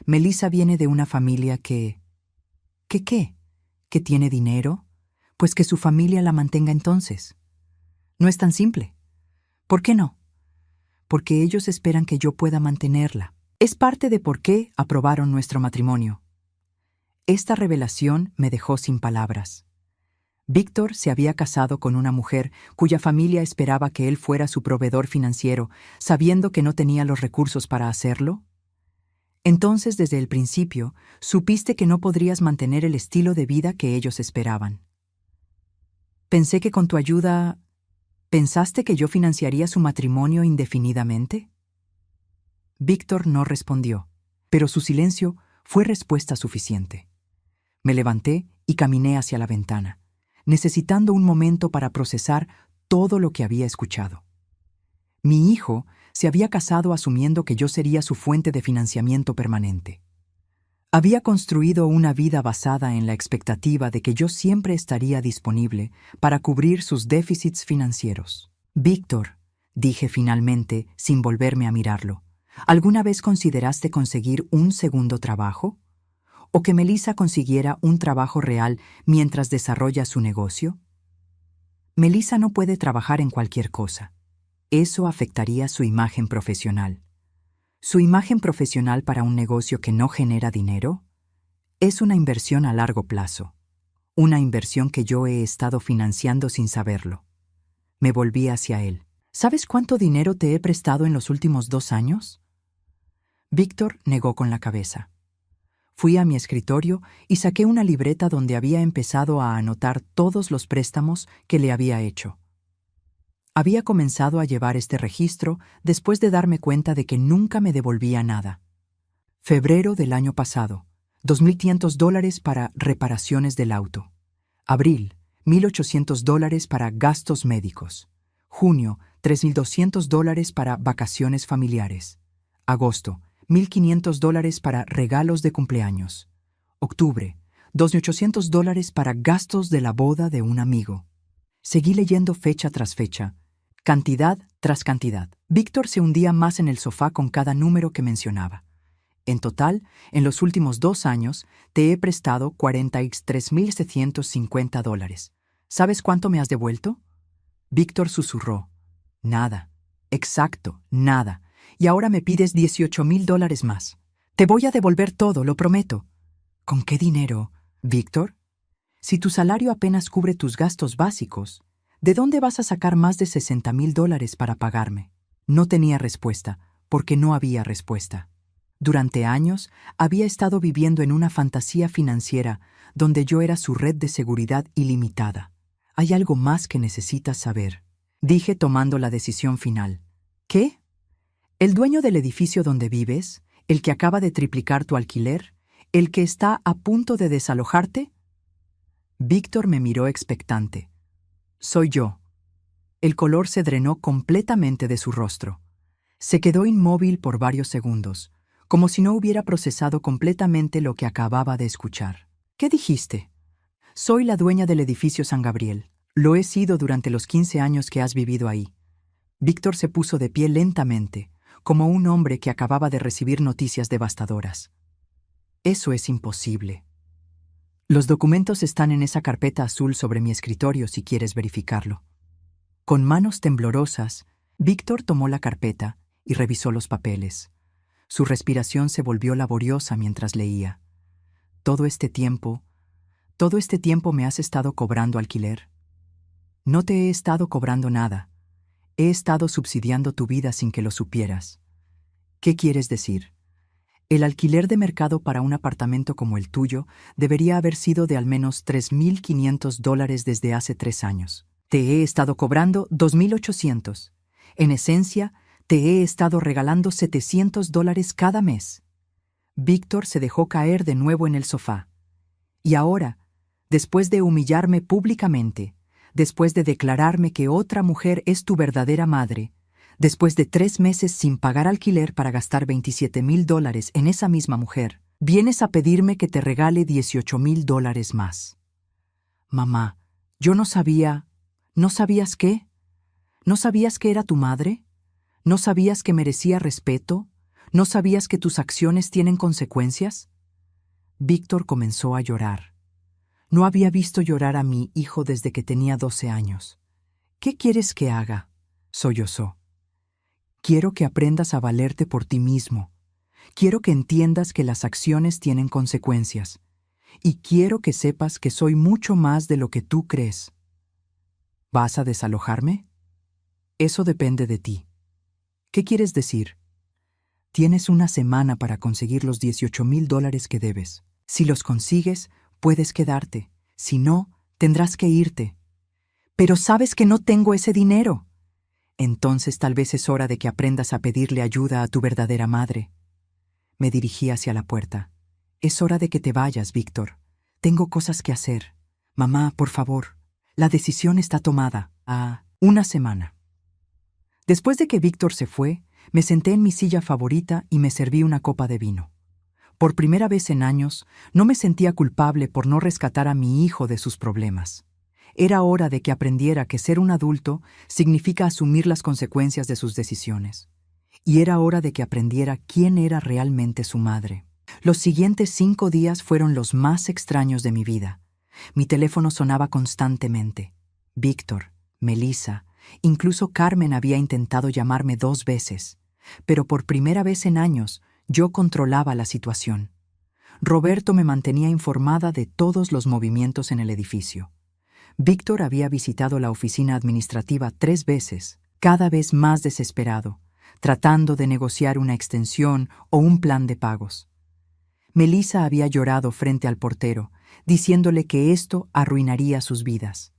Melissa viene de una familia que... ¿Qué qué? ¿Que tiene dinero? Pues que su familia la mantenga entonces. No es tan simple. ¿Por qué no? Porque ellos esperan que yo pueda mantenerla. Es parte de por qué aprobaron nuestro matrimonio. Esta revelación me dejó sin palabras. Víctor se había casado con una mujer cuya familia esperaba que él fuera su proveedor financiero, sabiendo que no tenía los recursos para hacerlo. Entonces, desde el principio, supiste que no podrías mantener el estilo de vida que ellos esperaban. Pensé que con tu ayuda... ¿Pensaste que yo financiaría su matrimonio indefinidamente? Víctor no respondió, pero su silencio fue respuesta suficiente. Me levanté y caminé hacia la ventana, necesitando un momento para procesar todo lo que había escuchado. Mi hijo se había casado asumiendo que yo sería su fuente de financiamiento permanente. Había construido una vida basada en la expectativa de que yo siempre estaría disponible para cubrir sus déficits financieros. Víctor, dije finalmente, sin volverme a mirarlo, ¿alguna vez consideraste conseguir un segundo trabajo? ¿O que Melissa consiguiera un trabajo real mientras desarrolla su negocio? Melissa no puede trabajar en cualquier cosa. Eso afectaría su imagen profesional. ¿Su imagen profesional para un negocio que no genera dinero? Es una inversión a largo plazo. Una inversión que yo he estado financiando sin saberlo. Me volví hacia él. ¿Sabes cuánto dinero te he prestado en los últimos 2 años? Víctor negó con la cabeza. Fui a mi escritorio y saqué una libreta donde había empezado a anotar todos los préstamos que le había hecho. Había comenzado a llevar este registro después de darme cuenta de que nunca me devolvía nada. Febrero del año pasado, $2,500 para reparaciones del auto. Abril, $1,800 para gastos médicos. Junio, $3,200 para vacaciones familiares. Agosto, $1,500 para regalos de cumpleaños. Octubre, $2,800 para gastos de la boda de un amigo. Seguí leyendo fecha tras fecha, cantidad tras cantidad. Víctor se hundía más en el sofá con cada número que mencionaba. En total, en los últimos 2 años, te he prestado $43,750. ¿Sabes cuánto me has devuelto? Víctor susurró. Nada. Exacto, nada. Y ahora me pides $18,000 más. Te voy a devolver todo, lo prometo. ¿Con qué dinero, Víctor? Si tu salario apenas cubre tus gastos básicos, ¿de dónde vas a sacar más de $60,000 para pagarme? No tenía respuesta, porque no había respuesta. Durante años había estado viviendo en una fantasía financiera donde yo era su red de seguridad ilimitada. Hay algo más que necesitas saber, dije tomando la decisión final. ¿Qué? ¿El dueño del edificio donde vives? ¿El que acaba de triplicar tu alquiler? ¿El que está a punto de desalojarte? Víctor me miró expectante. Soy yo. El color se drenó completamente de su rostro. Se quedó inmóvil por varios segundos, como si no hubiera procesado completamente lo que acababa de escuchar. ¿Qué dijiste? Soy la dueña del edificio San Gabriel. Lo he sido durante los 15 años que has vivido ahí. Víctor se puso de pie lentamente, como un hombre que acababa de recibir noticias devastadoras. Eso es imposible. Los documentos están en esa carpeta azul sobre mi escritorio si quieres verificarlo. Con manos temblorosas, Víctor tomó la carpeta y revisó los papeles. Su respiración se volvió laboriosa mientras leía. Todo este tiempo me has estado cobrando alquiler. No te he estado cobrando nada. He estado subsidiando tu vida sin que lo supieras. ¿Qué quieres decir? El alquiler de mercado para un apartamento como el tuyo debería haber sido de al menos $3,500 desde hace 3 años. Te he estado cobrando $2,800. En esencia, te he estado regalando $700 cada mes. Víctor se dejó caer de nuevo en el sofá. Y ahora, después de humillarme públicamente, después de declararme que otra mujer es tu verdadera madre, después de 3 meses sin pagar alquiler para gastar $27,000 en esa misma mujer, vienes a pedirme que te regale $18,000 más. Mamá, yo no sabía... ¿No sabías qué? ¿No sabías que era tu madre? ¿No sabías que merecía respeto? ¿No sabías que tus acciones tienen consecuencias? Víctor comenzó a llorar. No había visto llorar a mi hijo desde que tenía 12 años. ¿Qué quieres que haga? Sollozó. Quiero que aprendas a valerte por ti mismo. Quiero que entiendas que las acciones tienen consecuencias. Y quiero que sepas que soy mucho más de lo que tú crees. ¿Vas a desalojarme? Eso depende de ti. ¿Qué quieres decir? Tienes una semana para conseguir los $18,000 que debes. Si los consigues, puedes quedarte. Si no, tendrás que irte. Pero sabes que no tengo ese dinero. Entonces tal vez es hora de que aprendas a pedirle ayuda a tu verdadera madre. Me dirigí hacia la puerta. Es hora de que te vayas, Víctor. Tengo cosas que hacer. Mamá, por favor. La decisión está tomada. Una semana. Después de que Víctor se fue, me senté en mi silla favorita y me serví una copa de vino. Por primera vez en años, no me sentía culpable por no rescatar a mi hijo de sus problemas. Era hora de que aprendiera que ser un adulto significa asumir las consecuencias de sus decisiones. Y era hora de que aprendiera quién era realmente su madre. Los siguientes 5 días fueron los más extraños de mi vida. Mi teléfono sonaba constantemente. Víctor, Melissa, incluso Carmen había intentado llamarme 2 veces. Pero por primera vez en años, yo controlaba la situación. Roberto me mantenía informada de todos los movimientos en el edificio. Víctor había visitado la oficina administrativa 3 veces, cada vez más desesperado, tratando de negociar una extensión o un plan de pagos. Melissa había llorado frente al portero, diciéndole que esto arruinaría sus vidas.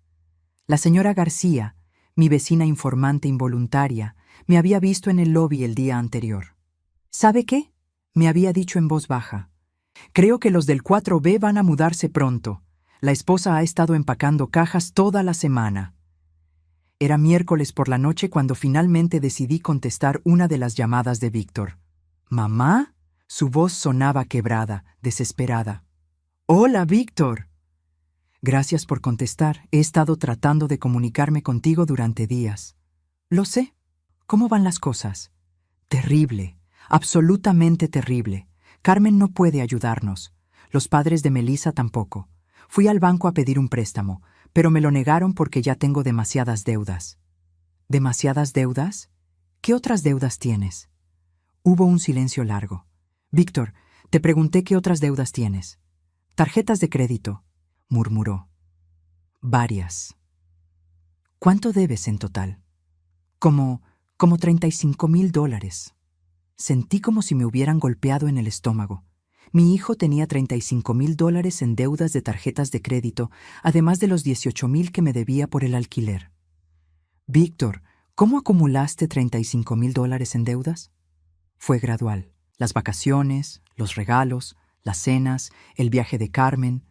La señora García, mi vecina informante involuntaria, me había visto en el lobby el día anterior. ¿Sabe qué? Me había dicho en voz baja. Creo que los del 4B van a mudarse pronto. La esposa ha estado empacando cajas toda la semana. Era miércoles por la noche cuando finalmente decidí contestar una de las llamadas de Víctor. ¿Mamá? Su voz sonaba quebrada, desesperada. «Hola, Víctor». «Gracias por contestar. He estado tratando de comunicarme contigo durante días». «Lo sé. ¿Cómo van las cosas?» «Terrible. Absolutamente terrible. Carmen no puede ayudarnos. Los padres de Melissa tampoco. Fui al banco a pedir un préstamo, pero me lo negaron porque ya tengo demasiadas deudas». «¿Demasiadas deudas? ¿Qué otras deudas tienes?» Hubo un silencio largo. «Víctor, te pregunté qué otras deudas tienes». «Tarjetas de crédito», murmuró. «Varias». «¿Cuánto debes en total?» Como $35,000. Sentí como si me hubieran golpeado en el estómago. Mi hijo tenía $35,000 en deudas de tarjetas de crédito, además de los 18,000 que me debía por el alquiler. Víctor, ¿cómo acumulaste $35,000 en deudas? Fue gradual. Las vacaciones, los regalos, las cenas, el viaje de Carmen.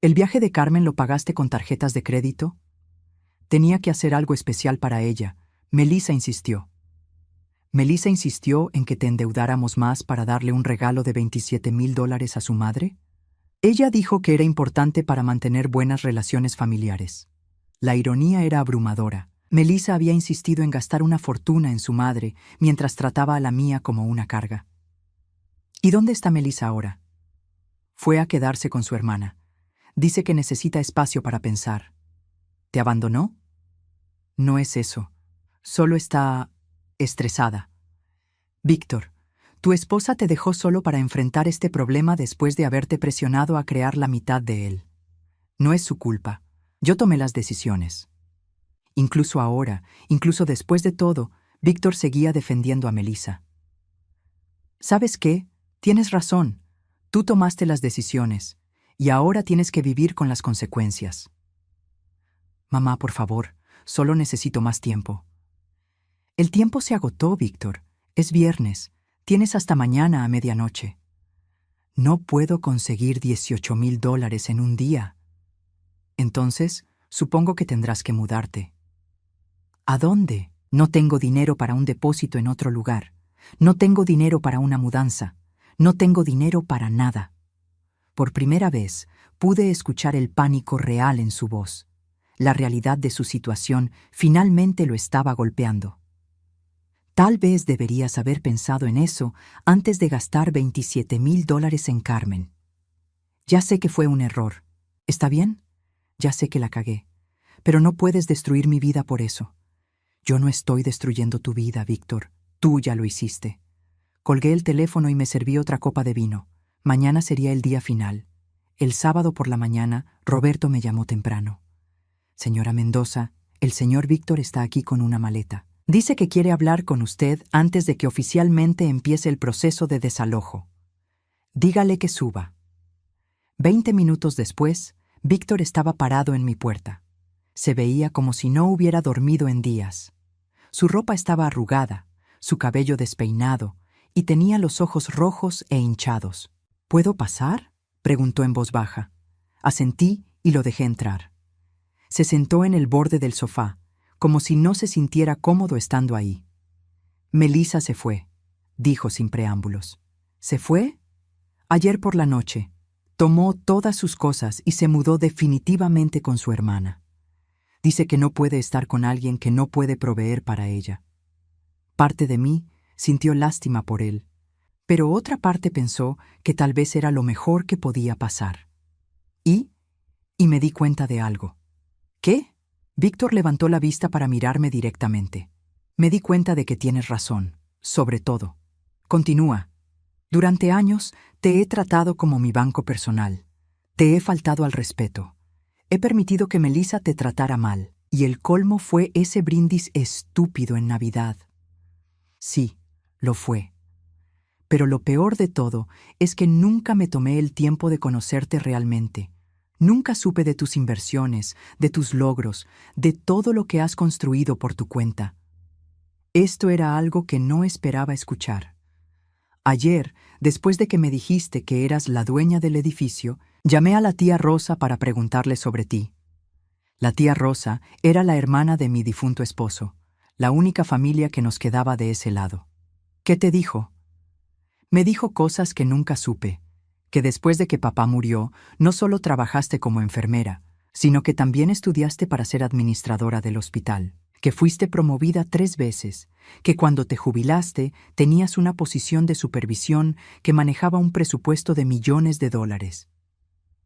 ¿El viaje de Carmen lo pagaste con tarjetas de crédito? Tenía que hacer algo especial para ella. Melissa insistió. ¿Melissa insistió en que te endeudáramos más para darle un regalo de $27,000 a su madre? Ella dijo que era importante para mantener buenas relaciones familiares. La ironía era abrumadora. Melissa había insistido en gastar una fortuna en su madre mientras trataba a la mía como una carga. ¿Y dónde está Melissa ahora? Fue a quedarse con su hermana. Dice que necesita espacio para pensar. ¿Te abandonó? No es eso. Solo está estresada. Víctor, tu esposa te dejó solo para enfrentar este problema después de haberte presionado a crear la mitad de él. No es su culpa. Yo tomé las decisiones. Incluso ahora, incluso después de todo, Víctor seguía defendiendo a Melissa. ¿Sabes qué? Tienes razón. Tú tomaste las decisiones, y ahora tienes que vivir con las consecuencias. Mamá, por favor, solo necesito más tiempo. El tiempo se agotó, Víctor. Es viernes. Tienes hasta mañana a medianoche. No puedo conseguir $18,000 en un día. Entonces, supongo que tendrás que mudarte. ¿A dónde? No tengo dinero para un depósito en otro lugar. No tengo dinero para una mudanza. No tengo dinero para nada. Por primera vez, pude escuchar el pánico real en su voz. La realidad de su situación finalmente lo estaba golpeando. Tal vez deberías haber pensado en eso antes de gastar $27,000 en Carmen. Ya sé que fue un error. ¿Está bien? Ya sé que la cagué. Pero no puedes destruir mi vida por eso. Yo no estoy destruyendo tu vida, Víctor. Tú ya lo hiciste. Colgué el teléfono y me serví otra copa de vino. Mañana sería el día final. El sábado por la mañana, Roberto me llamó temprano. Señora Mendoza, el señor Víctor está aquí con una maleta. Dice que quiere hablar con usted antes de que oficialmente empiece el proceso de desalojo. Dígale que suba. 20 minutos después, Víctor estaba parado en mi puerta. Se veía como si no hubiera dormido en días. Su ropa estaba arrugada, su cabello despeinado, y tenía los ojos rojos e hinchados. ¿Puedo pasar?, preguntó en voz baja. Asentí y lo dejé entrar. Se sentó en el borde del sofá, como si no se sintiera cómodo estando ahí. Melissa se fue, dijo sin preámbulos. ¿Se fue? Ayer por la noche. Tomó todas sus cosas y se mudó definitivamente con su hermana. Dice que no puede estar con alguien que no puede proveer para ella. Parte de mí sintió lástima por él, pero otra parte pensó que tal vez era lo mejor que podía pasar. Y me di cuenta de algo. ¿Qué? Víctor levantó la vista para mirarme directamente. Me di cuenta de que tienes razón, sobre todo. Continúa. Durante años te he tratado como mi banco personal. Te he faltado al respeto. He permitido que Melissa te tratara mal, y el colmo fue ese brindis estúpido en Navidad. Sí, lo fue. Pero lo peor de todo es que nunca me tomé el tiempo de conocerte realmente. Nunca supe de tus inversiones, de tus logros, de todo lo que has construido por tu cuenta. Esto era algo que no esperaba escuchar. Ayer, después de que me dijiste que eras la dueña del edificio, llamé a la tía Rosa para preguntarle sobre ti. La tía Rosa era la hermana de mi difunto esposo, la única familia que nos quedaba de ese lado. ¿Qué te dijo? Me dijo cosas que nunca supe. Que después de que papá murió, no solo trabajaste como enfermera, sino que también estudiaste para ser administradora del hospital, que fuiste promovida 3 veces, que cuando te jubilaste tenías una posición de supervisión que manejaba un presupuesto de millones de dólares.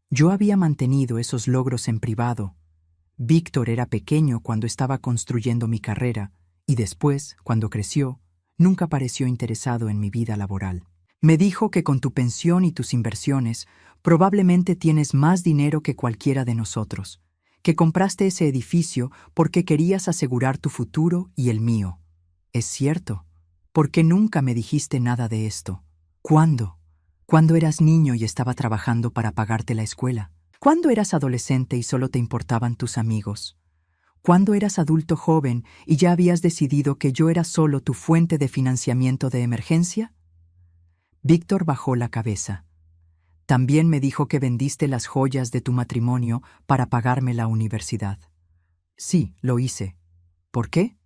Yo había mantenido esos logros en privado. Víctor era pequeño cuando estaba construyendo mi carrera, y después, cuando creció, nunca pareció interesado en mi vida laboral. Me dijo que con tu pensión y tus inversiones probablemente tienes más dinero que cualquiera de nosotros, que compraste ese edificio porque querías asegurar tu futuro y el mío. Es cierto, ¿Por qué nunca me dijiste nada de esto? ¿Cuándo? ¿Cuándo eras niño y estaba trabajando para pagarte la escuela? ¿Cuándo eras adolescente y solo te importaban tus amigos? ¿Cuándo eras adulto joven y ya habías decidido que yo era solo tu fuente de financiamiento de emergencia? Víctor bajó la cabeza. También me dijo que vendiste las joyas de tu matrimonio para pagarme la universidad. Sí, lo hice. ¿Por qué?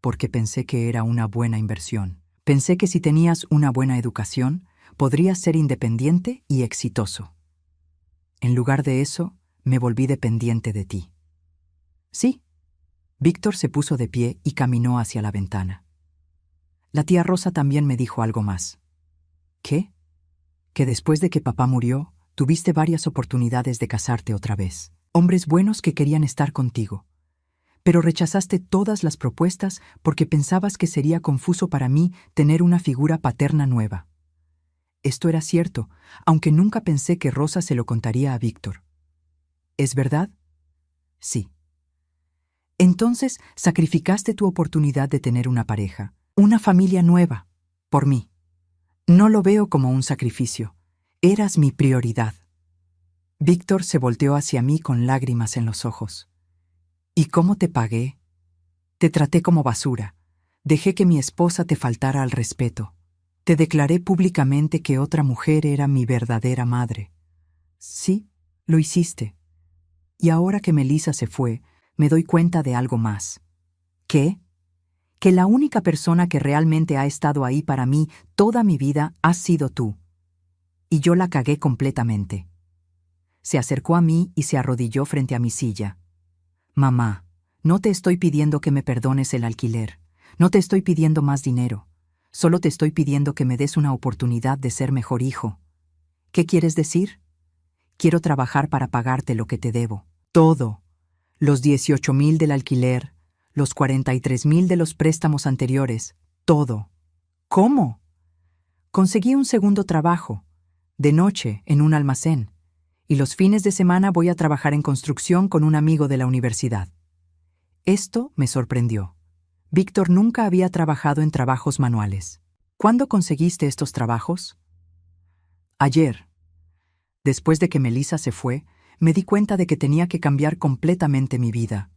Porque pensé que era una buena inversión. Pensé que si tenías una buena educación, podrías ser independiente y exitoso. En lugar de eso, me volví dependiente de ti. Sí. Víctor se puso de pie y caminó hacia la ventana. La tía Rosa también me dijo algo más. ¿Qué? Que después de que papá murió, tuviste varias oportunidades de casarte otra vez. Hombres buenos que querían estar contigo. Pero rechazaste todas las propuestas porque pensabas que sería confuso para mí tener una figura paterna nueva. Esto era cierto, aunque nunca pensé que Rosa se lo contaría a Víctor. ¿Es verdad? Sí. Entonces sacrificaste tu oportunidad de tener una pareja, una familia nueva, por mí. No lo veo como un sacrificio. Eras mi prioridad. Víctor se volteó hacia mí con lágrimas en los ojos. ¿Y cómo te pagué? Te traté como basura. Dejé que mi esposa te faltara al respeto. Te declaré públicamente que otra mujer era mi verdadera madre. Sí, lo hiciste. Y ahora que Melissa se fue, me doy cuenta de algo más. ¿Qué? Que la única persona que realmente ha estado ahí para mí toda mi vida has sido tú. Y yo la cagué completamente. Se acercó a mí y se arrodilló frente a mi silla. Mamá, no te estoy pidiendo que me perdones el alquiler. No te estoy pidiendo más dinero. Solo te estoy pidiendo que me des una oportunidad de ser mejor hijo. ¿Qué quieres decir? Quiero trabajar para pagarte lo que te debo. Todo. Los 18,000 del alquiler, los 43,000 de los préstamos anteriores, todo. ¿Cómo? Conseguí un segundo trabajo, de noche, en un almacén, y los fines de semana voy a trabajar en construcción con un amigo de la universidad. Esto me sorprendió. Víctor nunca había trabajado en trabajos manuales. ¿Cuándo conseguiste estos trabajos? Ayer. Después de que Melissa se fue, me di cuenta de que tenía que cambiar completamente mi vida.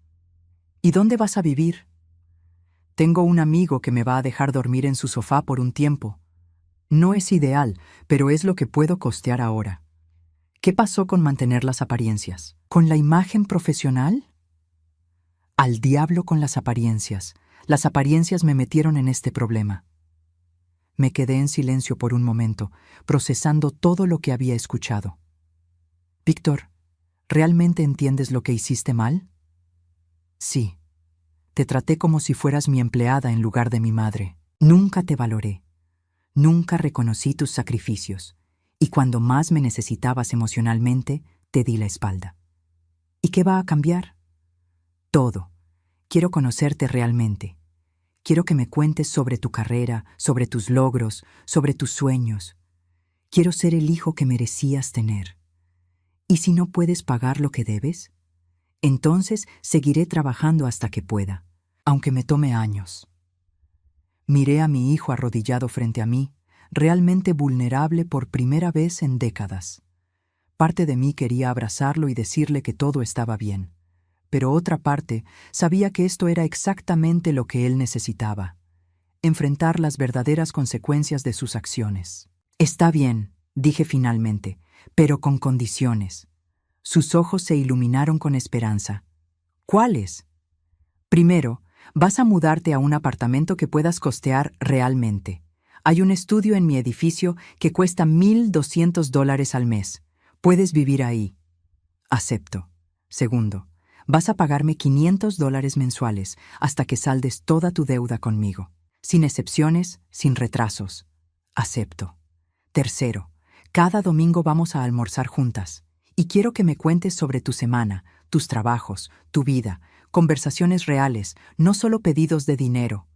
¿Y dónde vas a vivir? Tengo un amigo que me va a dejar dormir en su sofá por un tiempo. No es ideal, pero es lo que puedo costear ahora. ¿Qué pasó con mantener las apariencias? ¿Con la imagen profesional? Al diablo con las apariencias. Las apariencias me metieron en este problema. Me quedé en silencio por un momento, procesando todo lo que había escuchado. Víctor, ¿realmente entiendes lo que hiciste mal? Sí. Te traté como si fueras mi empleada en lugar de mi madre. Nunca te valoré. Nunca reconocí tus sacrificios. Y cuando más me necesitabas emocionalmente, te di la espalda. ¿Y qué va a cambiar? Todo. Quiero conocerte realmente. Quiero que me cuentes sobre tu carrera, sobre tus logros, sobre tus sueños. Quiero ser el hijo que merecías tener. ¿Y si no puedes pagar lo que debes? Entonces seguiré trabajando hasta que pueda, aunque me tome años. Miré a mi hijo arrodillado frente a mí, realmente vulnerable por primera vez en décadas. Parte de mí quería abrazarlo y decirle que todo estaba bien, pero otra parte sabía que esto era exactamente lo que él necesitaba, enfrentar las verdaderas consecuencias de sus acciones. Está bien, dije finalmente, pero con condiciones. Sus ojos se iluminaron con esperanza. ¿Cuáles? Primero, vas a mudarte a un apartamento que puedas costear realmente. Hay un estudio en mi edificio que cuesta $1,200 al mes. Puedes vivir ahí. Acepto. Segundo, vas a pagarme $500 mensuales hasta que saldes toda tu deuda conmigo. Sin excepciones, sin retrasos. Acepto. Tercero, cada domingo vamos a almorzar juntas. Y quiero que me cuentes sobre tu semana, tus trabajos, tu vida, conversaciones reales, no solo pedidos de dinero.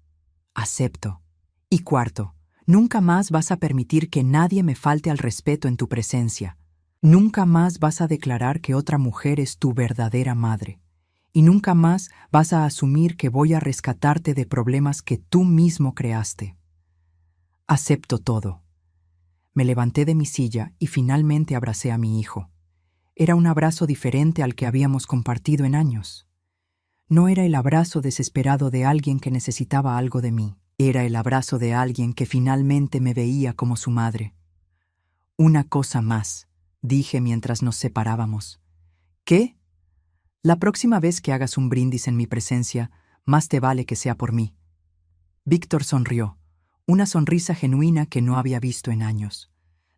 Acepto. Y cuarto, nunca más vas a permitir que nadie me falte al respeto en tu presencia. Nunca más vas a declarar que otra mujer es tu verdadera madre. Y nunca más vas a asumir que voy a rescatarte de problemas que tú mismo creaste. Acepto todo. Me levanté de mi silla y finalmente abracé a mi hijo. Era un abrazo diferente al que habíamos compartido en años. No era el abrazo desesperado de alguien que necesitaba algo de mí. Era el abrazo de alguien que finalmente me veía como su madre. Una cosa más, dije mientras nos separábamos. ¿Qué? La próxima vez que hagas un brindis en mi presencia, más te vale que sea por mí. Víctor sonrió, una sonrisa genuina que no había visto en años.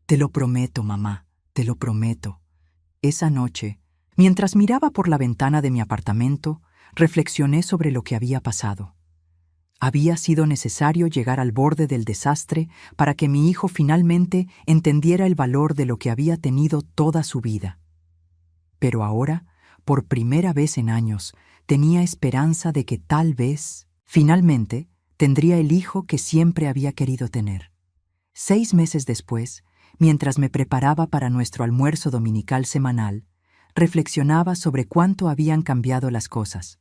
Te lo prometo, mamá, te lo prometo. Esa noche, mientras miraba por la ventana de mi apartamento, reflexioné sobre lo que había pasado. Había sido necesario llegar al borde del desastre para que mi hijo finalmente entendiera el valor de lo que había tenido toda su vida. Pero ahora, por primera vez en años, tenía esperanza de que tal vez, finalmente, tendría el hijo que siempre había querido tener. 6 meses después, mientras me preparaba para nuestro almuerzo dominical semanal, reflexionaba sobre cuánto habían cambiado las cosas.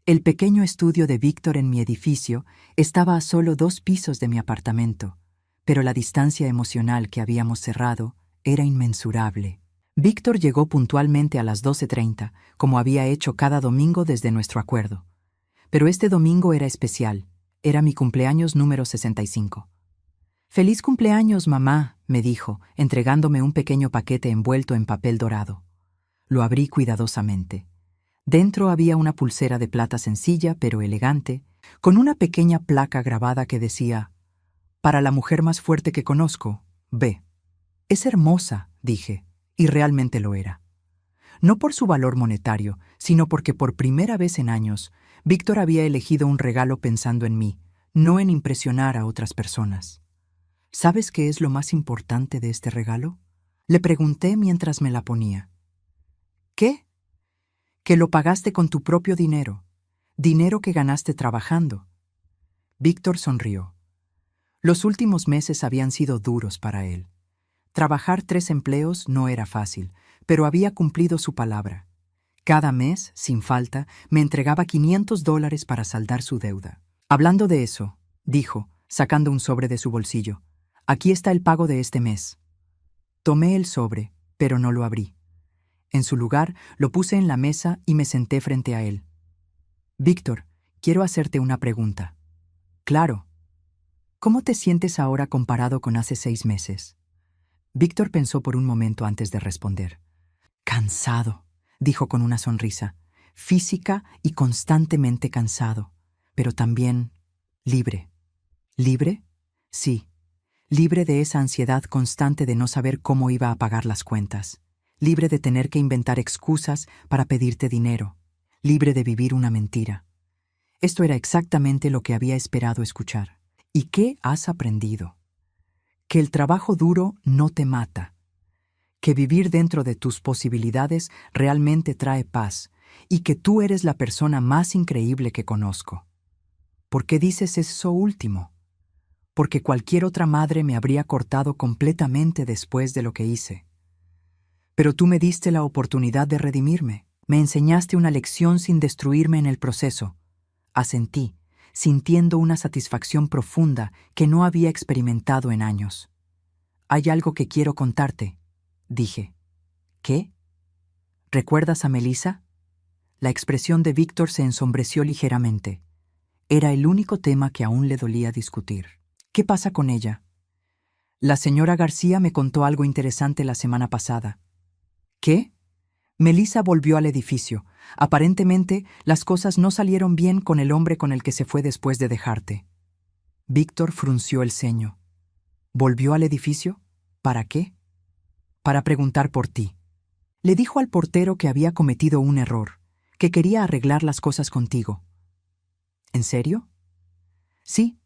El pequeño estudio de Víctor en mi edificio estaba a solo 2 pisos de mi apartamento, pero la distancia emocional que habíamos cerrado era inmensurable. Víctor llegó puntualmente a las 12:30, como había hecho cada domingo desde nuestro acuerdo. Pero este domingo era especial. Era mi cumpleaños número 65. «Feliz cumpleaños, mamá», me dijo, entregándome un pequeño paquete envuelto en papel dorado. Lo abrí cuidadosamente. Dentro había una pulsera de plata sencilla pero elegante, con una pequeña placa grabada que decía: «Para la mujer más fuerte que conozco, B». «Es hermosa», dije, y realmente lo era. No por su valor monetario, sino porque por primera vez en años, Víctor había elegido un regalo pensando en mí, no en impresionar a otras personas. ¿Sabes qué es lo más importante de este regalo?, le pregunté mientras me la ponía. ¿Qué? Que lo pagaste con tu propio dinero, dinero que ganaste trabajando. Víctor sonrió. Los últimos meses habían sido duros para él. Trabajar 3 empleos no era fácil, pero había cumplido su palabra. Cada mes, sin falta, me entregaba $500 para saldar su deuda. Hablando de eso, dijo, sacando un sobre de su bolsillo, «Aquí está el pago de este mes». Tomé el sobre, pero no lo abrí. En su lugar, lo puse en la mesa y me senté frente a él. «Víctor, quiero hacerte una pregunta». «Claro». «¿Cómo te sientes ahora comparado con hace 6 meses?» Víctor pensó por un momento antes de responder. «Cansado», dijo con una sonrisa, «física y constantemente cansado, pero también libre». ¿Libre? Sí, libre de esa ansiedad constante de no saber cómo iba a pagar las cuentas, libre de tener que inventar excusas para pedirte dinero, libre de vivir una mentira. Esto era exactamente lo que había esperado escuchar. ¿Y qué has aprendido? Que el trabajo duro no te mata, que vivir dentro de tus posibilidades realmente trae paz y que tú eres la persona más increíble que conozco. ¿Por qué dices eso último? Porque cualquier otra madre me habría cortado completamente después de lo que hice. Pero tú me diste la oportunidad de redimirme, me enseñaste una lección sin destruirme en el proceso. Asentí, sintiendo una satisfacción profunda que no había experimentado en años. «Hay algo que quiero contarte», dije. «¿Qué? ¿Recuerdas a Melissa?» La expresión de Víctor se ensombreció ligeramente. Era el único tema que aún le dolía discutir. «¿Qué pasa con ella?» «La señora García me contó algo interesante la semana pasada». «¿Qué?» Melissa volvió al edificio. Aparentemente, las cosas no salieron bien con el hombre con el que se fue después de dejarte. Víctor frunció el ceño. ¿Volvió al edificio? ¿Para qué? Para preguntar por ti. Le dijo al portero que había cometido un error, que quería arreglar las cosas contigo. ¿En serio? Sí.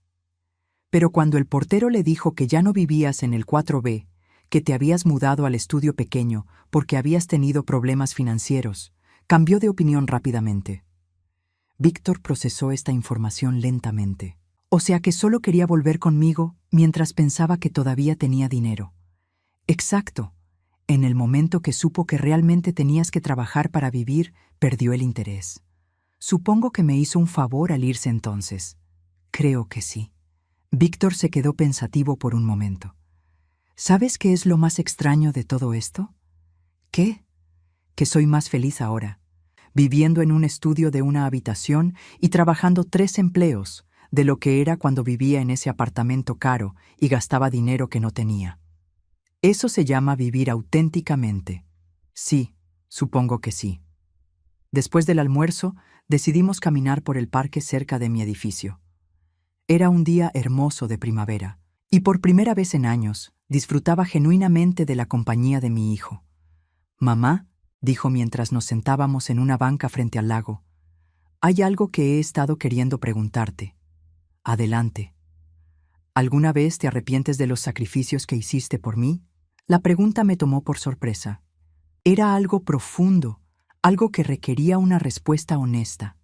Pero cuando el portero le dijo que ya no vivías en el 4B, que te habías mudado al estudio pequeño porque habías tenido problemas financieros, cambió de opinión rápidamente. Víctor procesó esta información lentamente. O sea que solo quería volver conmigo mientras pensaba que todavía tenía dinero. Exacto. En el momento que supo que realmente tenías que trabajar para vivir, perdió el interés. Supongo que me hizo un favor al irse entonces. Creo que sí. Víctor se quedó pensativo por un momento. ¿Sabes qué es lo más extraño de todo esto? ¿Qué? Que soy más feliz ahora, viviendo en un estudio de una habitación y trabajando 3 empleos, de lo que era cuando vivía en ese apartamento caro y gastaba dinero que no tenía. Eso se llama vivir auténticamente. Sí, supongo que sí. Después del almuerzo, decidimos caminar por el parque cerca de mi edificio. Era un día hermoso de primavera, y por primera vez en años disfrutaba genuinamente de la compañía de mi hijo. «Mamá», dijo mientras nos sentábamos en una banca frente al lago, «hay algo que he estado queriendo preguntarte». «Adelante». «¿Alguna vez te arrepientes de los sacrificios que hiciste por mí?» La pregunta me tomó por sorpresa. Era algo profundo, algo que requería una respuesta honesta.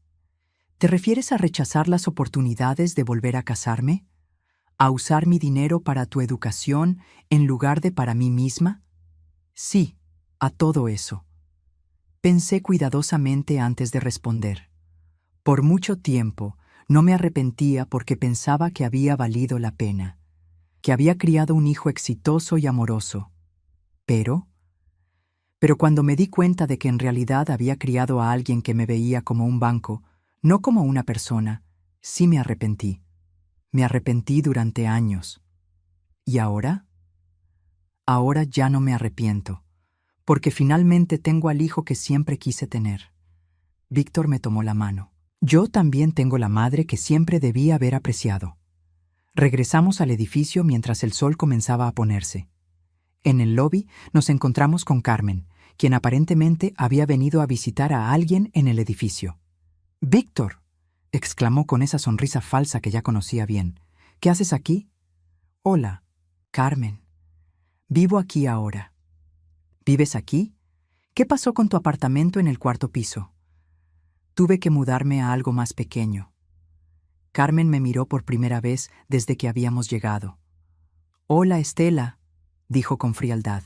¿Te refieres a rechazar las oportunidades de volver a casarme? ¿A usar mi dinero para tu educación en lugar de para mí misma? Sí, a todo eso. Pensé cuidadosamente antes de responder. Por mucho tiempo no me arrepentía porque pensaba que había valido la pena, que había criado un hijo exitoso y amoroso. Pero cuando me di cuenta de que en realidad había criado a alguien que me veía como un banco, no como una persona, sí me arrepentí. Me arrepentí durante años. ¿Y ahora? Ahora ya no me arrepiento, porque finalmente tengo al hijo que siempre quise tener. Víctor me tomó la mano. Yo también tengo la madre que siempre debí haber apreciado. Regresamos al edificio mientras el sol comenzaba a ponerse. En el lobby nos encontramos con Carmen, quien aparentemente había venido a visitar a alguien en el edificio. «¡Víctor!», exclamó con esa sonrisa falsa que ya conocía bien. «¿Qué haces aquí?» «Hola, Carmen. Vivo aquí ahora». «¿Vives aquí? ¿Qué pasó con tu apartamento en el 4º piso?» «Tuve que mudarme a algo más pequeño». Carmen me miró por primera vez desde que habíamos llegado. «Hola, Estela», dijo con frialdad.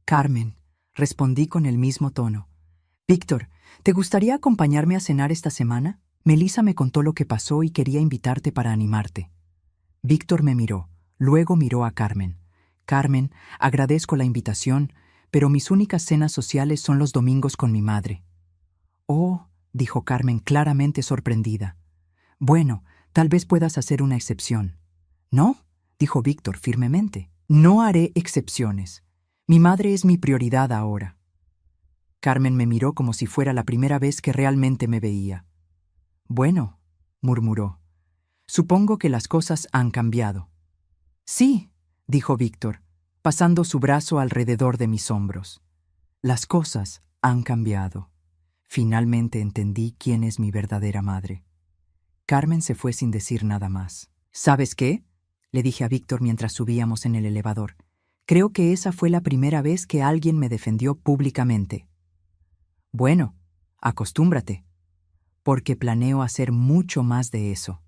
«Carmen», respondí con el mismo tono. «Víctor, ¿te gustaría acompañarme a cenar esta semana? Melissa me contó lo que pasó y quería invitarte para animarte». Víctor me miró, luego miró a Carmen. «Carmen, agradezco la invitación, pero mis únicas cenas sociales son los domingos con mi madre». «Oh», dijo Carmen claramente sorprendida. «Bueno, tal vez puedas hacer una excepción». «No», dijo Víctor firmemente. «No haré excepciones. Mi madre es mi prioridad ahora». Carmen me miró como si fuera la primera vez que realmente me veía. «Bueno», murmuró, «supongo que las cosas han cambiado». «Sí», dijo Víctor, pasando su brazo alrededor de mis hombros. «Las cosas han cambiado. Finalmente entendí quién es mi verdadera madre». Carmen se fue sin decir nada más. «¿Sabes qué?», le dije a Víctor mientras subíamos en el elevador. «Creo que esa fue la primera vez que alguien me defendió públicamente». «Bueno, acostúmbrate, porque planeo hacer mucho más de eso».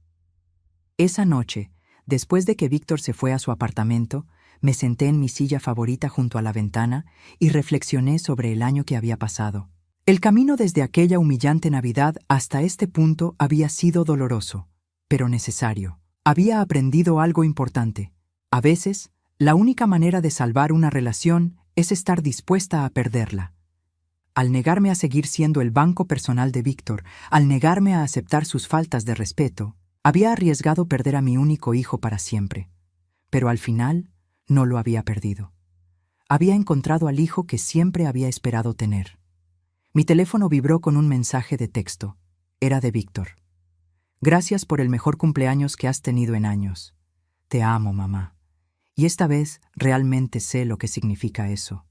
Esa noche, después de que Víctor se fue a su apartamento, me senté en mi silla favorita junto a la ventana y reflexioné sobre el año que había pasado. El camino desde aquella humillante Navidad hasta este punto había sido doloroso, pero necesario. Había aprendido algo importante. A veces, la única manera de salvar una relación es estar dispuesta a perderla. Al negarme a seguir siendo el banco personal de Víctor, al negarme a aceptar sus faltas de respeto, había arriesgado perder a mi único hijo para siempre. Pero al final, no lo había perdido. Había encontrado al hijo que siempre había esperado tener. Mi teléfono vibró con un mensaje de texto. Era de Víctor. «Gracias por el mejor cumpleaños que has tenido en años. Te amo, mamá. Y esta vez realmente sé lo que significa eso».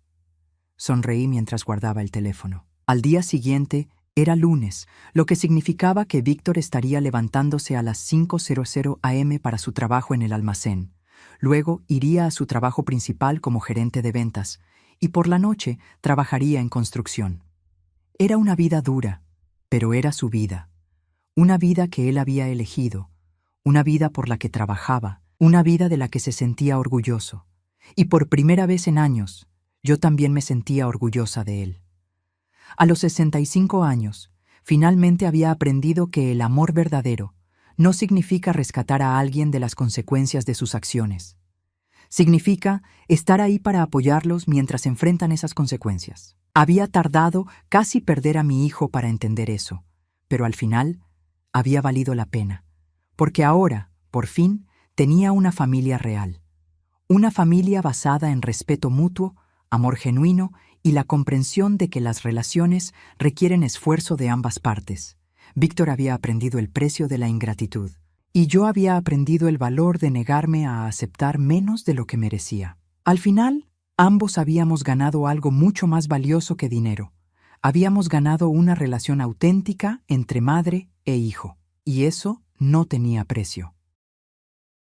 Sonreí mientras guardaba el teléfono. Al día siguiente era lunes, lo que significaba que Víctor estaría levantándose a las 5:00 am para su trabajo en el almacén. Luego iría a su trabajo principal como gerente de ventas, y por la noche trabajaría en construcción. Era una vida dura, pero era su vida. Una vida que él había elegido, una vida por la que trabajaba, una vida de la que se sentía orgulloso. Y por primera vez en años, yo también me sentía orgullosa de él. A los 65 años, finalmente había aprendido que el amor verdadero no significa rescatar a alguien de las consecuencias de sus acciones. Significa estar ahí para apoyarlos mientras enfrentan esas consecuencias. Había tardado casi perder a mi hijo para entender eso, pero al final había valido la pena, porque ahora, por fin, tenía una familia real. Una familia basada en respeto mutuo, amor genuino y la comprensión de que las relaciones requieren esfuerzo de ambas partes. Víctor había aprendido el precio de la ingratitud, y yo había aprendido el valor de negarme a aceptar menos de lo que merecía. Al final, ambos habíamos ganado algo mucho más valioso que dinero. Habíamos ganado una relación auténtica entre madre e hijo, y eso no tenía precio.